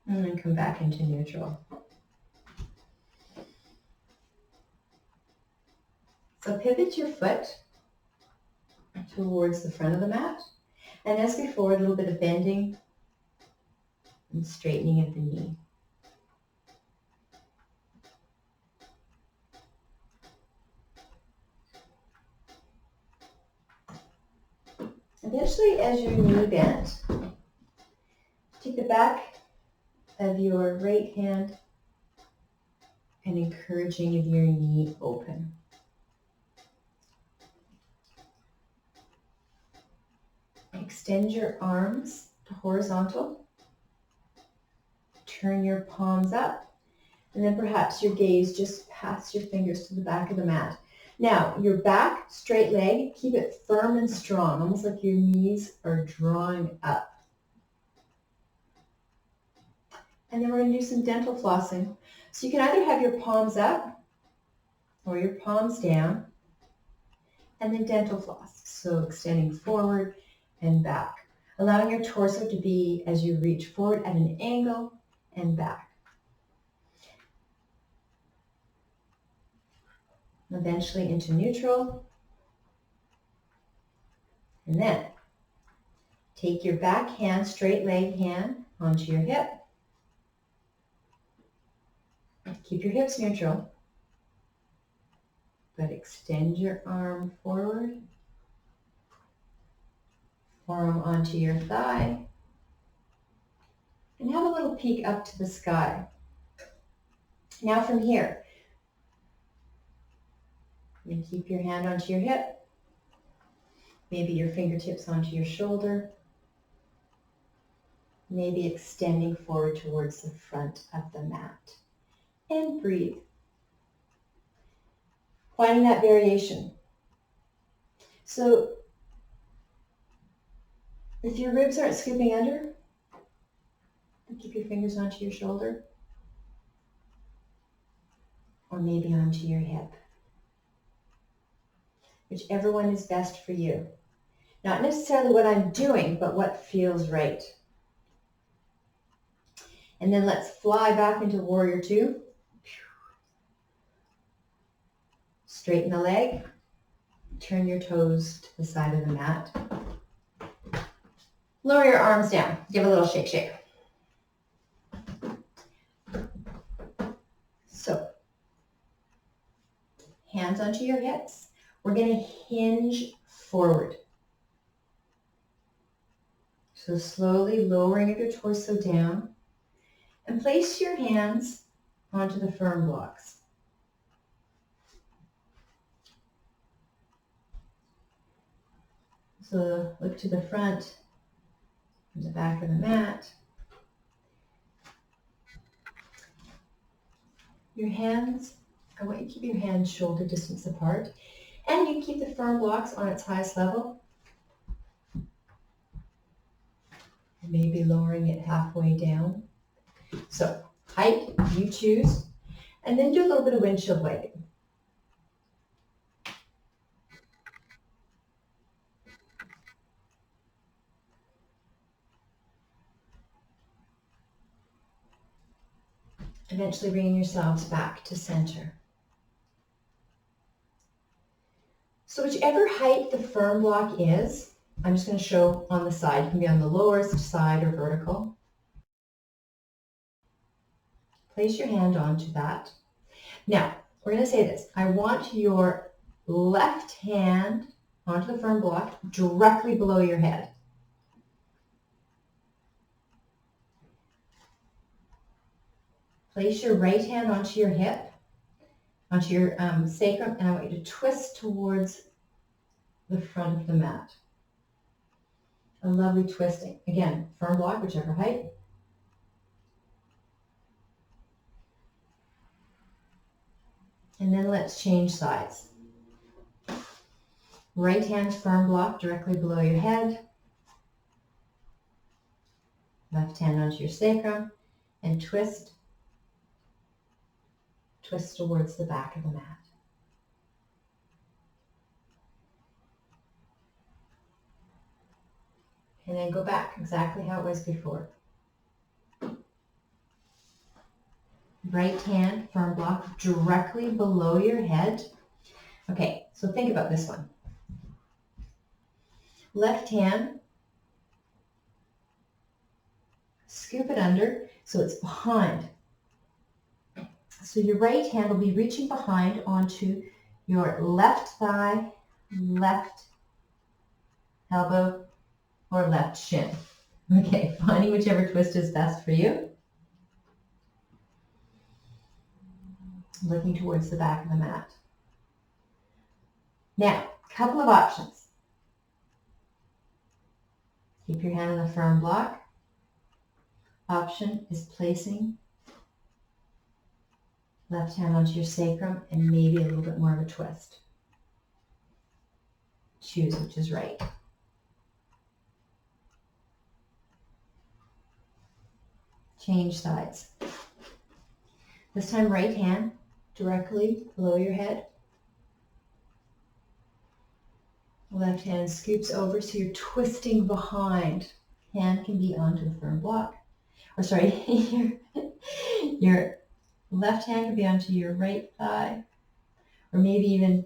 And then come back into neutral. So pivot your foot towards the front of the mat. And as before, a little bit of bending and straightening of the knee. Eventually, as your knee bent, take the back of your right hand and encouraging of your knee open. Extend your arms to horizontal. Turn your palms up. And then perhaps your gaze just pass your fingers to the back of the mat. Now, your back, straight leg, keep it firm and strong, almost like your knees are drawing up. And then we're going to do some dental flossing. So you can either have your palms up or your palms down, and then dental floss. So extending forward and back, allowing your torso to be, as you reach forward, at an angle and back. Eventually into neutral. And then take your back hand, straight leg hand, onto your hip. Keep your hips neutral, but extend your arm forward. Forearm onto your thigh. And have a little peek up to the sky. Now from here, you keep your hand onto your hip. Maybe your fingertips onto your shoulder. Maybe extending forward towards the front of the mat. And breathe. Finding that variation. So if your ribs aren't scooping under, keep your fingers onto your shoulder or maybe onto your hip. Whichever one is best for you. Not necessarily what I'm doing, but what feels right. And then let's fly back into warrior two. Straighten the leg. Turn your toes to the side of the mat. Lower your arms down. Give a little shake, shake. So, hands onto your hips. We're going to hinge forward. So slowly lowering of your torso down and place your hands onto the firm blocks. So look to the front and the back of the mat. Your hands, I want you to keep your hands shoulder distance apart, and you keep the firm blocks on its highest level. Maybe lowering it halfway down. So height, you choose, and then do a little bit of windshield wiping. Eventually bringing yourselves back to center. So whichever height the firm block is, I'm just going to show on the side. It can be on the lowest side or vertical. Place your hand onto that. Now, we're going to say this. I want your left hand onto the firm block directly below your head. Place your right hand onto your hip, onto your sacrum, and I want you to twist towards the front of the mat. A lovely twisting. Again, firm block, whichever height. And then let's change sides. Right hand firm block directly below your head. Left hand onto your sacrum and twist. Twist towards the back of the mat. And then go back exactly how it was before. Right hand firm block directly below your head. Okay, so think about this one. Left hand, scoop it under so it's behind. So your right hand will be reaching behind onto your left thigh, left elbow, or left shin. Okay, finding whichever twist is best for you. Looking towards the back of the mat. Now, a couple of options. Keep your hand on the firm block. Option is placing left hand onto your sacrum and maybe a little bit more of a twist. Choose which is right. Change sides. This time right hand directly below your head. Left hand scoops over so you're twisting behind. Hand can be onto the firm block. Or sorry, your left hand can be onto your right thigh. Or maybe even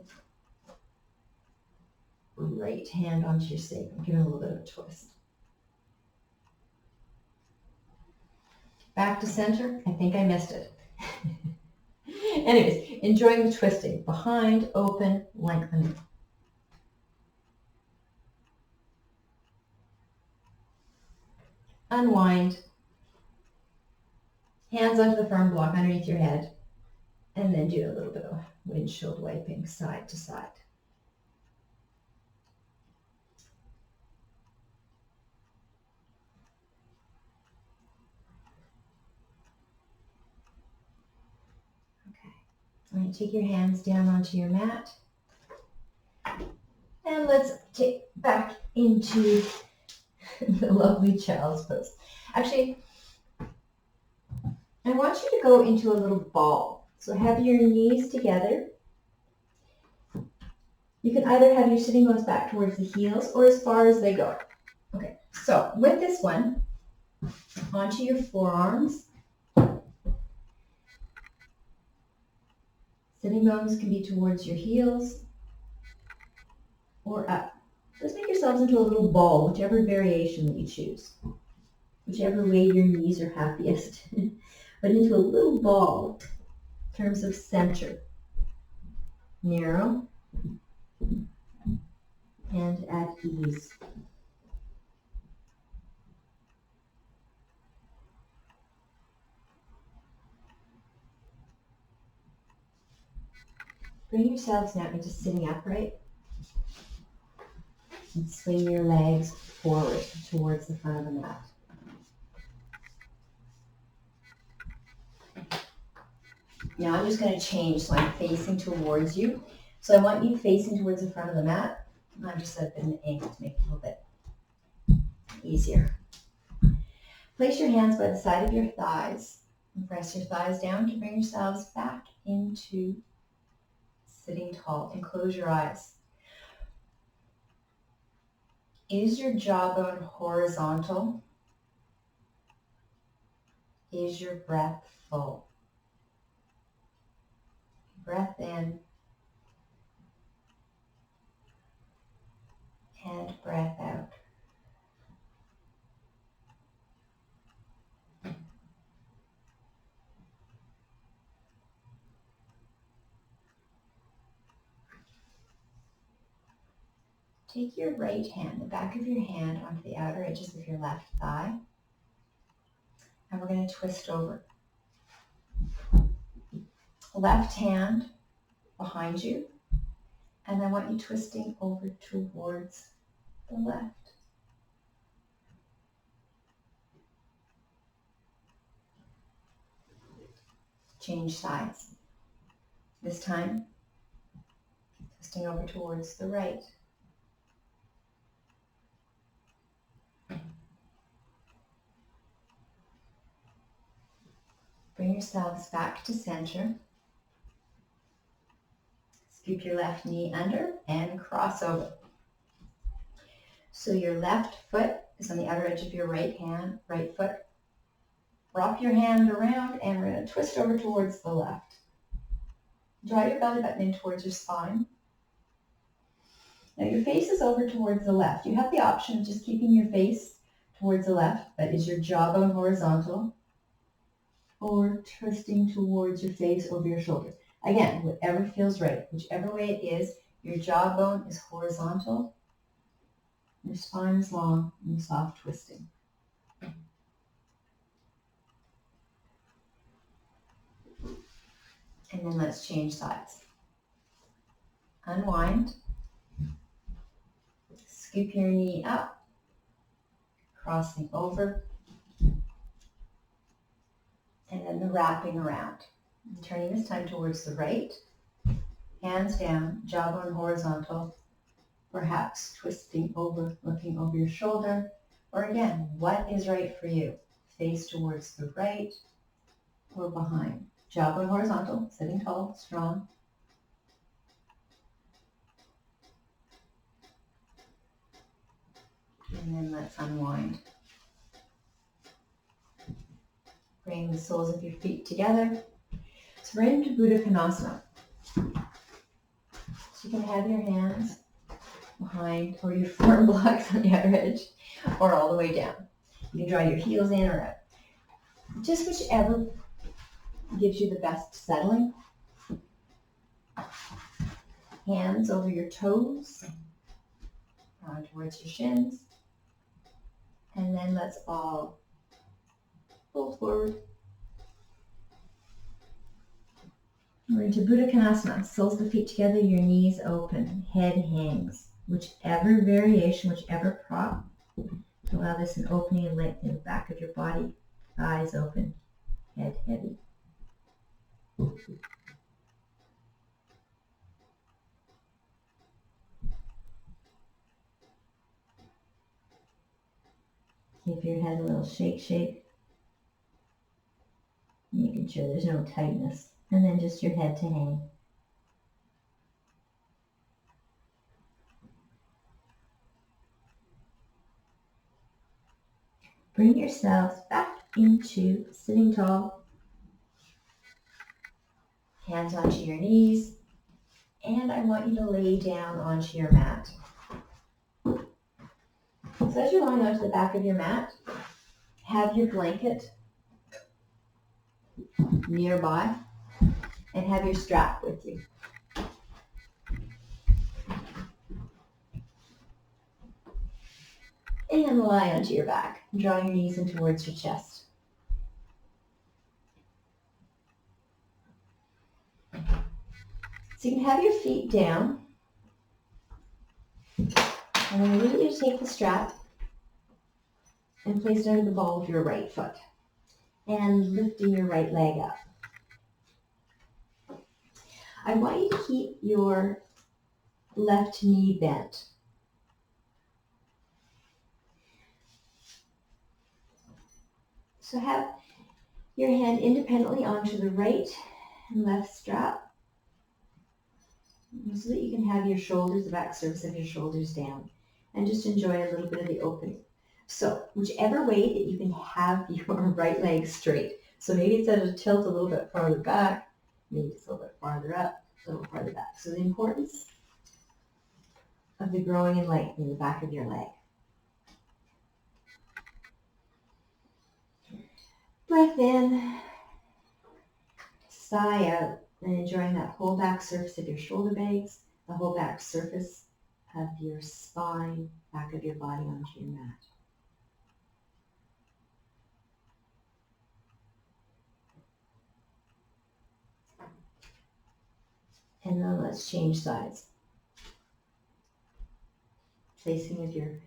right hand onto your sacrum. Give it a little bit of a twist. Back to center. I think I missed it. Anyways, enjoying the twisting. Behind, open, lengthening. Unwind. Hands onto the firm block underneath your head. And then do a little bit of windshield wiping side to side. Okay. I'm going to take your hands down onto your mat. And let's take back into the lovely child's pose. Actually, I want you to go into a little ball. So have your knees together. You can either have your sitting bones back towards the heels or as far as they go. Okay, so with this one, onto your forearms. Sitting bones can be towards your heels or up. Just make yourselves into a little ball, whichever variation that you choose. Whichever way your knees are happiest. But into a little ball in terms of center. Narrow and at ease. Bring yourselves now into sitting upright and swing your legs forward towards the front of the mat. Now I'm just going to change so I'm facing towards you. So I want you facing towards the front of the mat. I'm just at an angle to make it a little bit easier. Place your hands by the side of your thighs and press your thighs down to bring yourselves back into sitting tall and close your eyes. Is your jawbone horizontal? Is your breath full? Breath in and breath out. Take your right hand, the back of your hand, onto the outer edges of your left thigh, and we're going to twist over. Left hand behind you, And I want you twisting over towards the left. Change sides. This time, twisting over towards the right. Bring yourselves back to center. Scoop your left knee under and cross over. So your left foot is on the outer edge of your right foot. Wrap your hand around and we're going to twist over towards the left. Draw your belly button in towards your spine. Now your face is over towards the left. You have the option of just keeping your face towards the left, but is your jawbone horizontal? Or twisting towards your face over your shoulder. Again, whatever feels right. Whichever way it is, your jawbone is horizontal, your spine is long, and soft twisting. And then let's change sides. Unwind. Scoop your knee up, crossing over, and then the wrapping around. And turning this time towards the right, hands down, jawbone horizontal, perhaps twisting over, looking over your shoulder, or again, what is right for you? Face towards the right or behind. Jawbone horizontal, sitting tall, strong. And then let's unwind. Bring the soles of your feet together. So we're into Buddha Konasana. So you can have your hands behind or your forearm blocks on the outer edge or all the way down. You can draw your heels in or out. Just whichever gives you the best settling. Hands over your toes, round towards your shins. And then let's all fold forward. We're into Buddha Konasana. Soles of the feet together, your knees open, head hangs. Whichever variation, whichever prop, allow this an opening and length in the back of your body. Eyes open, head heavy. Give your head a little shake, making sure there's no tightness. And then just your head to hang. Bring yourselves back into sitting tall. Hands onto your knees. And I want you to lay down onto your mat. So as you're lying onto the back of your mat, have your blanket nearby and have your strap with you. And lie onto your back. Draw your knees in towards your chest. So you can have your feet down. And then immediately take the strap and place it under the ball of your right foot. And lifting your right leg up. I want you to keep your left knee bent. So have your hand independently onto the right and left strap so that you can have your shoulders, the back surface of your shoulders down, and just enjoy a little bit of the opening. So whichever way that you can have your right leg straight. So maybe it's at a tilt a little bit farther back, maybe it's a little bit farther up, a little farther back. So the importance of the growing and lengthening the back of your leg. Breath in, sigh out, and enjoying that whole back surface of your shoulder blades, the whole back surface of your spine, back of your body onto your mat. And then let's change sides. Placing of your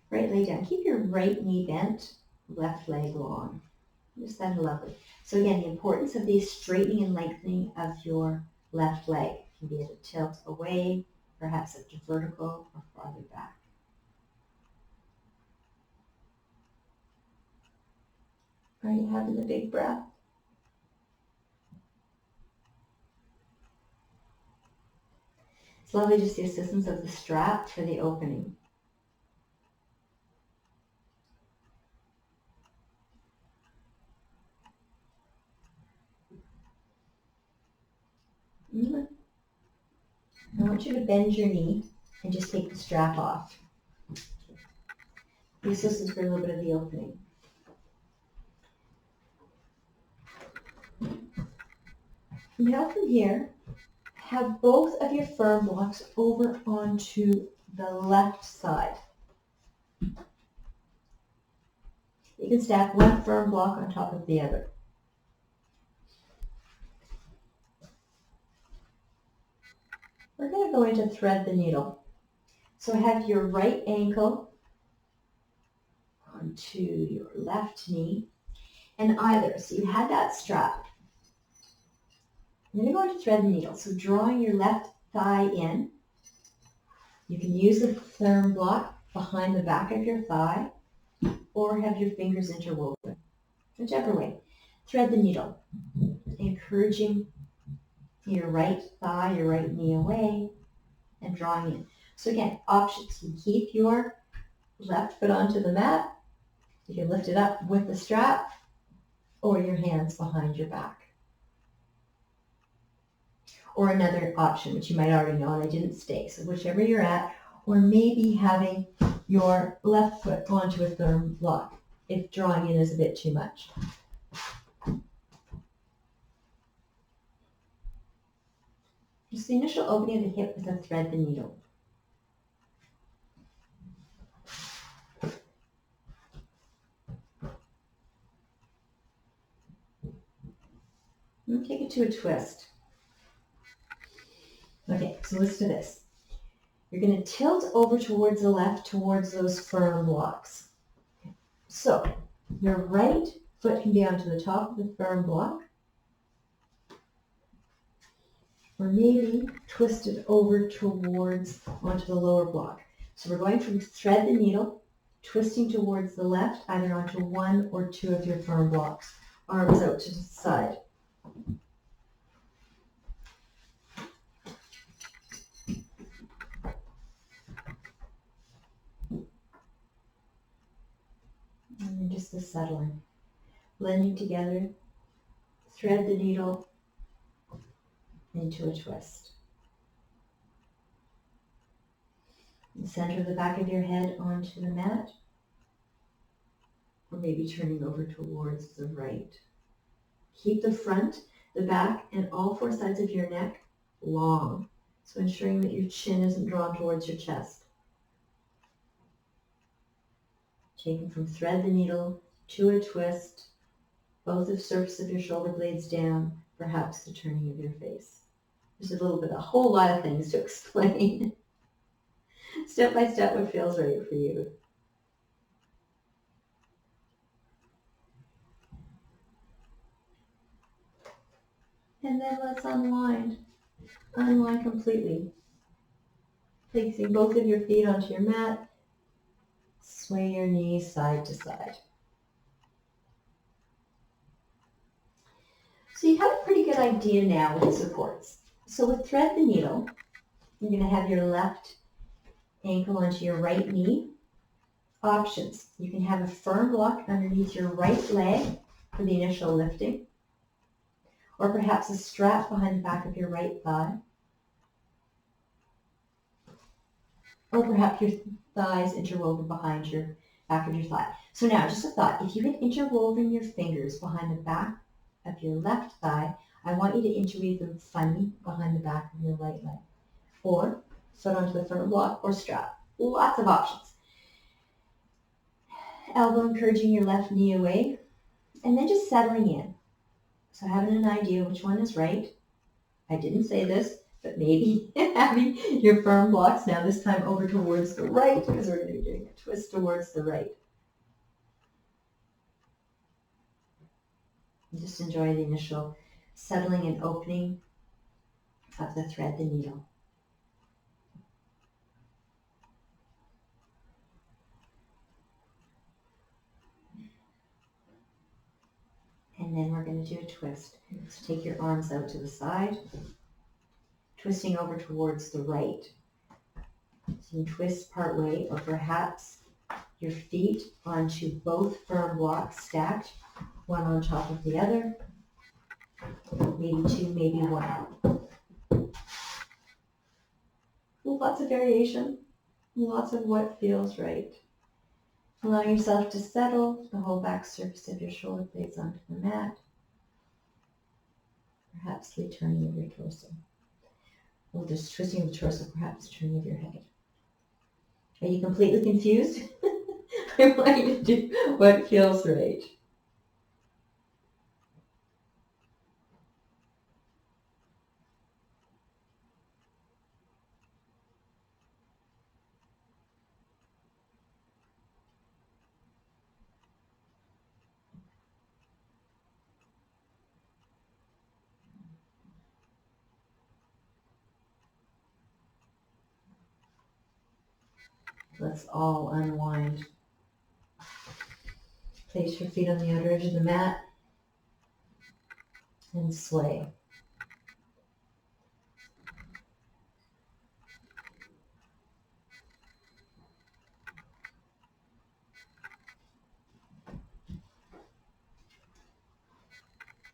right leg down. Keep your right knee bent, left leg long. Just that lovely. So again, the importance of the straightening and lengthening of your left leg. It can be at a tilt away, perhaps at the vertical or farther back. Are you having a big breath? It's lovely just the assistance of the strap for the opening. I want you to bend your knee and just take the strap off. The assistance for a little bit of the opening. Now from here, have both of your firm blocks over onto the left side. You can stack one firm block on top of the other. We're going to go into thread the needle. So have your right ankle onto your left knee and either. So you had that strap. You're going to go into thread the needle. So drawing your left thigh in. You can use the firm block behind the back of your thigh or have your fingers interwoven. Whichever way. Thread the needle. Encouraging your right thigh, your right knee away and drawing in. So again, options. You keep your left foot onto the mat. You can lift it up with the strap or your hands behind your back. Or another option, which you might already know, and I didn't stay. So whichever you're at, or maybe having your left foot onto a firm block if drawing in is a bit too much. Just the initial opening of the hip with a thread the needle. And take it to a twist. Okay, so listen to this. You're going to tilt over towards the left, towards those firm blocks. So your right foot can be onto the top of the firm block, or maybe twist it over towards onto the lower block. So we're going from thread the needle, twisting towards the left, either onto one or two of your firm blocks. Arms out to the side. And then just the settling. Blending together, thread the needle into a twist. And center the back of your head onto the mat, or maybe turning over towards the right. Keep the front, the back, and all four sides of your neck long. So ensuring that your chin isn't drawn towards your chest. Taking from thread the needle to a twist, both of surface of your shoulder blades down, perhaps the turning of your face. There's a whole lot of things to explain. Step by step, what feels right for you. And then let's unwind. Unwind completely. Placing both of your feet onto your mat. Sway your knees side to side. So you have a pretty good idea now with the supports. So with thread the needle, you're going to have your left ankle onto your right knee. Options. You can have a firm block underneath your right leg for the initial lifting, or perhaps a strap behind the back of your right thigh, or perhaps your thighs interwoven behind your back of your thigh. So now, just a thought, if you had interwoven your fingers behind the back of your left thigh, I want you to interweave them funny behind the back of your right leg, or foot onto the firm block or strap. Lots of options. Elbow encouraging your left knee away, and then just settling in. So having an idea which one is right. I didn't say this, But maybe having your firm blocks now this time over towards the right, because we're going to be doing a twist towards the right. Just enjoy the initial settling and opening of the thread, the needle. And then we're going to do a twist. So take your arms out to the side, twisting over towards the right. So you twist part way, or perhaps your feet onto both firm blocks stacked, one on top of the other, maybe two, maybe one. Lots of variation, lots of what feels right. Allowing yourself to settle the whole back surface of your shoulder blades onto the mat. Perhaps the turning of your torso. Or just twisting of the torso, perhaps turning of your head. Are you completely confused? I want you to do what feels right. Let's all unwind. Place your feet on the outer edge of the mat and sway.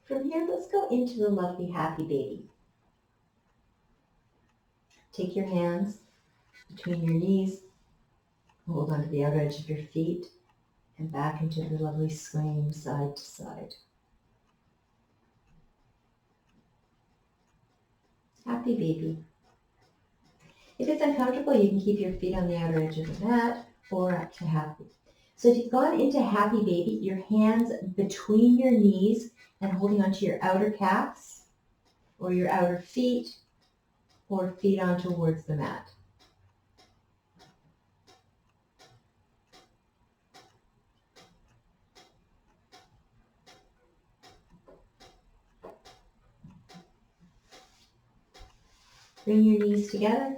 From here, let's go into the lovely happy baby. Take your hands between your knees, hold onto the outer edge of your feet, and back into the lovely swaying side to side. Happy baby. If it's uncomfortable, you can keep your feet on the outer edge of the mat or up to happy. So if you've gone into happy baby, your hands between your knees and holding onto your outer calves or your outer feet or feet on towards the mat. Bring your knees together.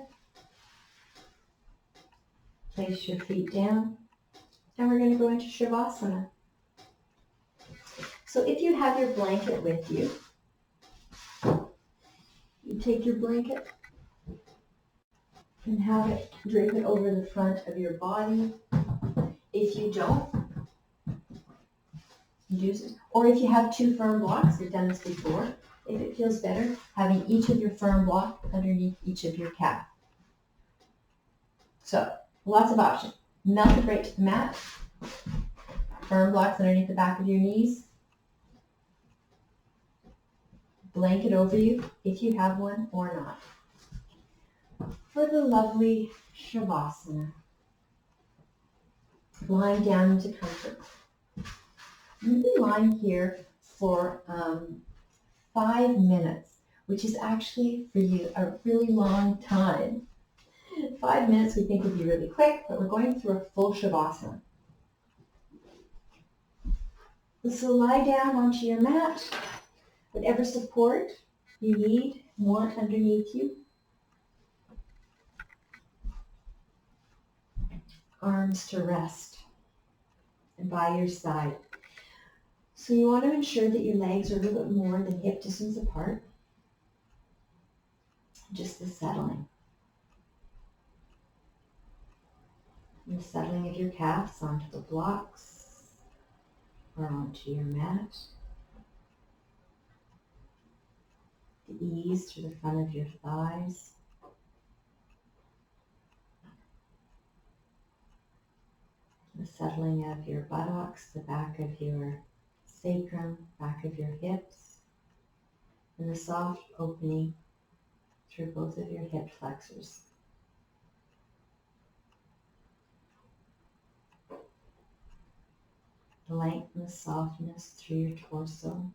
Place your feet down. And we're going to go into Shavasana. So if you have your blanket with you, you take your blanket and have it, drape it over the front of your body. If you don't, use it. Or if you have two firm blocks, we've done this before, if it feels better, having each of your firm block underneath each of your calf. So, lots of options. Melt it right to the mat. Firm blocks underneath the back of your knees. Blanket over you, if you have one or not. For the lovely Shavasana. Lying down into comfort. You've been lying here for 5 minutes, which is actually for you a really long time. 5 minutes we think would be really quick, but we're going through a full Shavasana. So lie down onto your mat, whatever support you need, want underneath you. Arms to rest and by your side. So you want to ensure that your legs are a little bit more than hip distance apart. Just the settling. And the settling of your calves onto the blocks or onto your mat. The ease through the front of your thighs. The settling of your buttocks, the back of your sacrum, back of your hips, and the soft opening through both of your hip flexors. The length and the softness through your torso.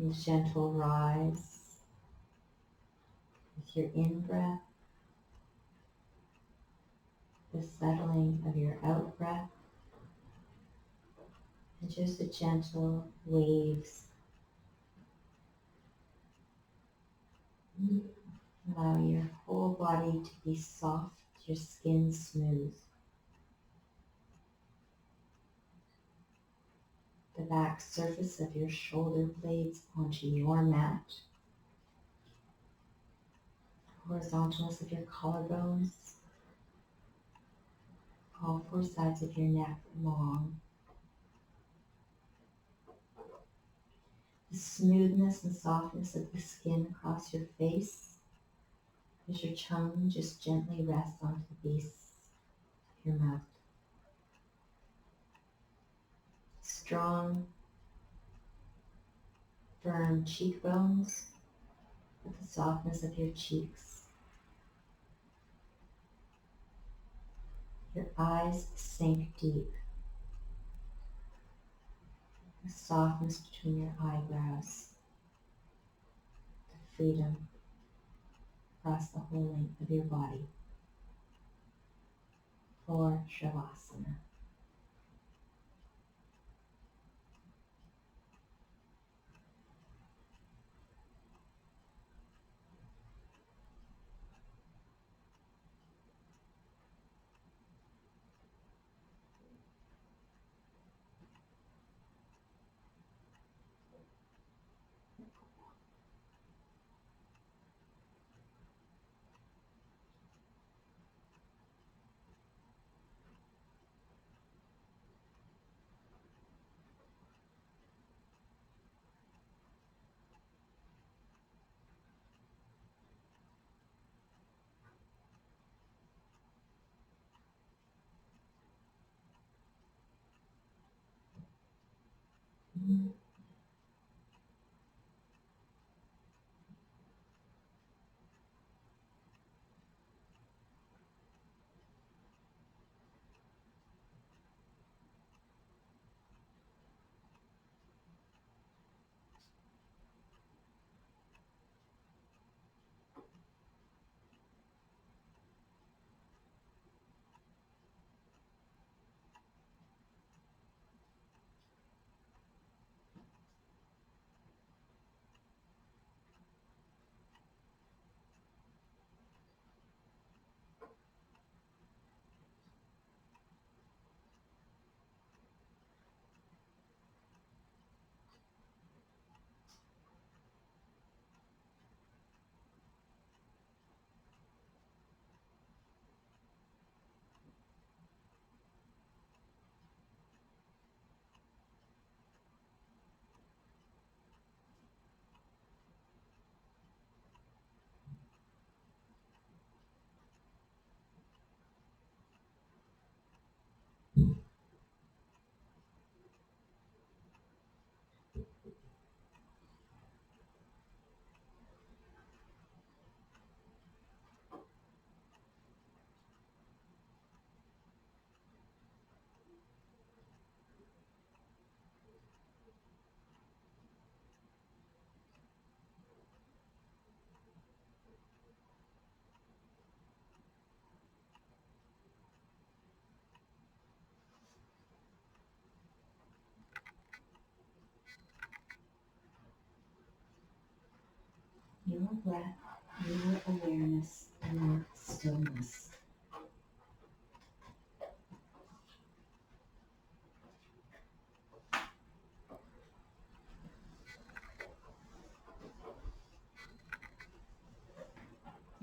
and gentle rise with your in-breath, the settling of your out-breath, and just the gentle waves. Allow your whole body to be soft, your skin smooth. The back surface of your shoulder blades onto your mat. Horizontalness of your collarbones. All four sides of your neck long. The smoothness and softness of the skin across your face as your tongue just gently rests onto the base of your mouth. Strong, firm cheekbones with the softness of your cheeks. Your eyes sink deep. The softness between your eyebrows. The freedom across the whole length of your body. For Shavasana. Your breath, your awareness, your stillness.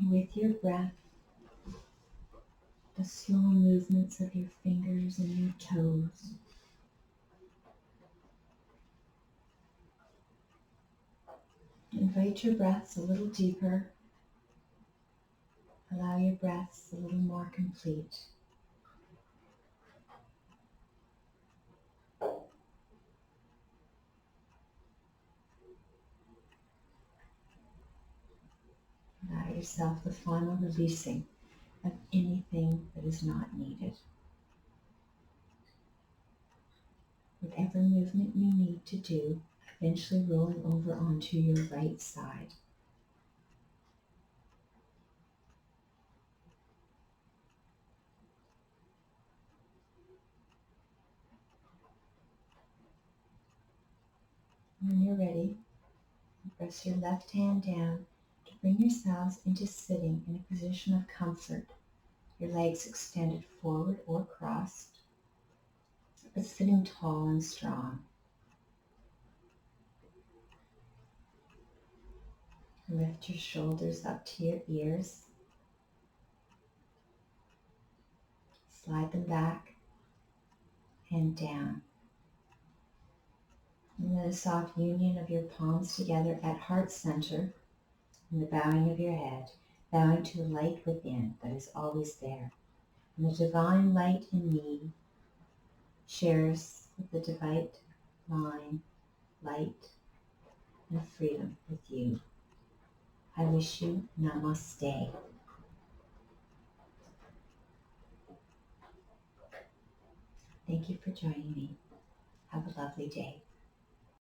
With your breath, the slow movements of your fingers and your toes. Invite your breaths a little deeper. Allow your breaths a little more complete. Allow yourself the final releasing of anything that is not needed. Whatever movement you need to do, eventually rolling over onto your right side. When you're ready, press your left hand down to bring yourselves into sitting in a position of comfort. Your legs extended forward or crossed, but sitting tall and strong. Lift your shoulders up to your ears. Slide them back and down. And then a soft union of your palms together at heart center and the bowing of your head, bowing to the light within that is always there. And the divine light in me shares with the divine light and freedom with you. I wish you namaste. Thank you for joining me. Have a lovely day.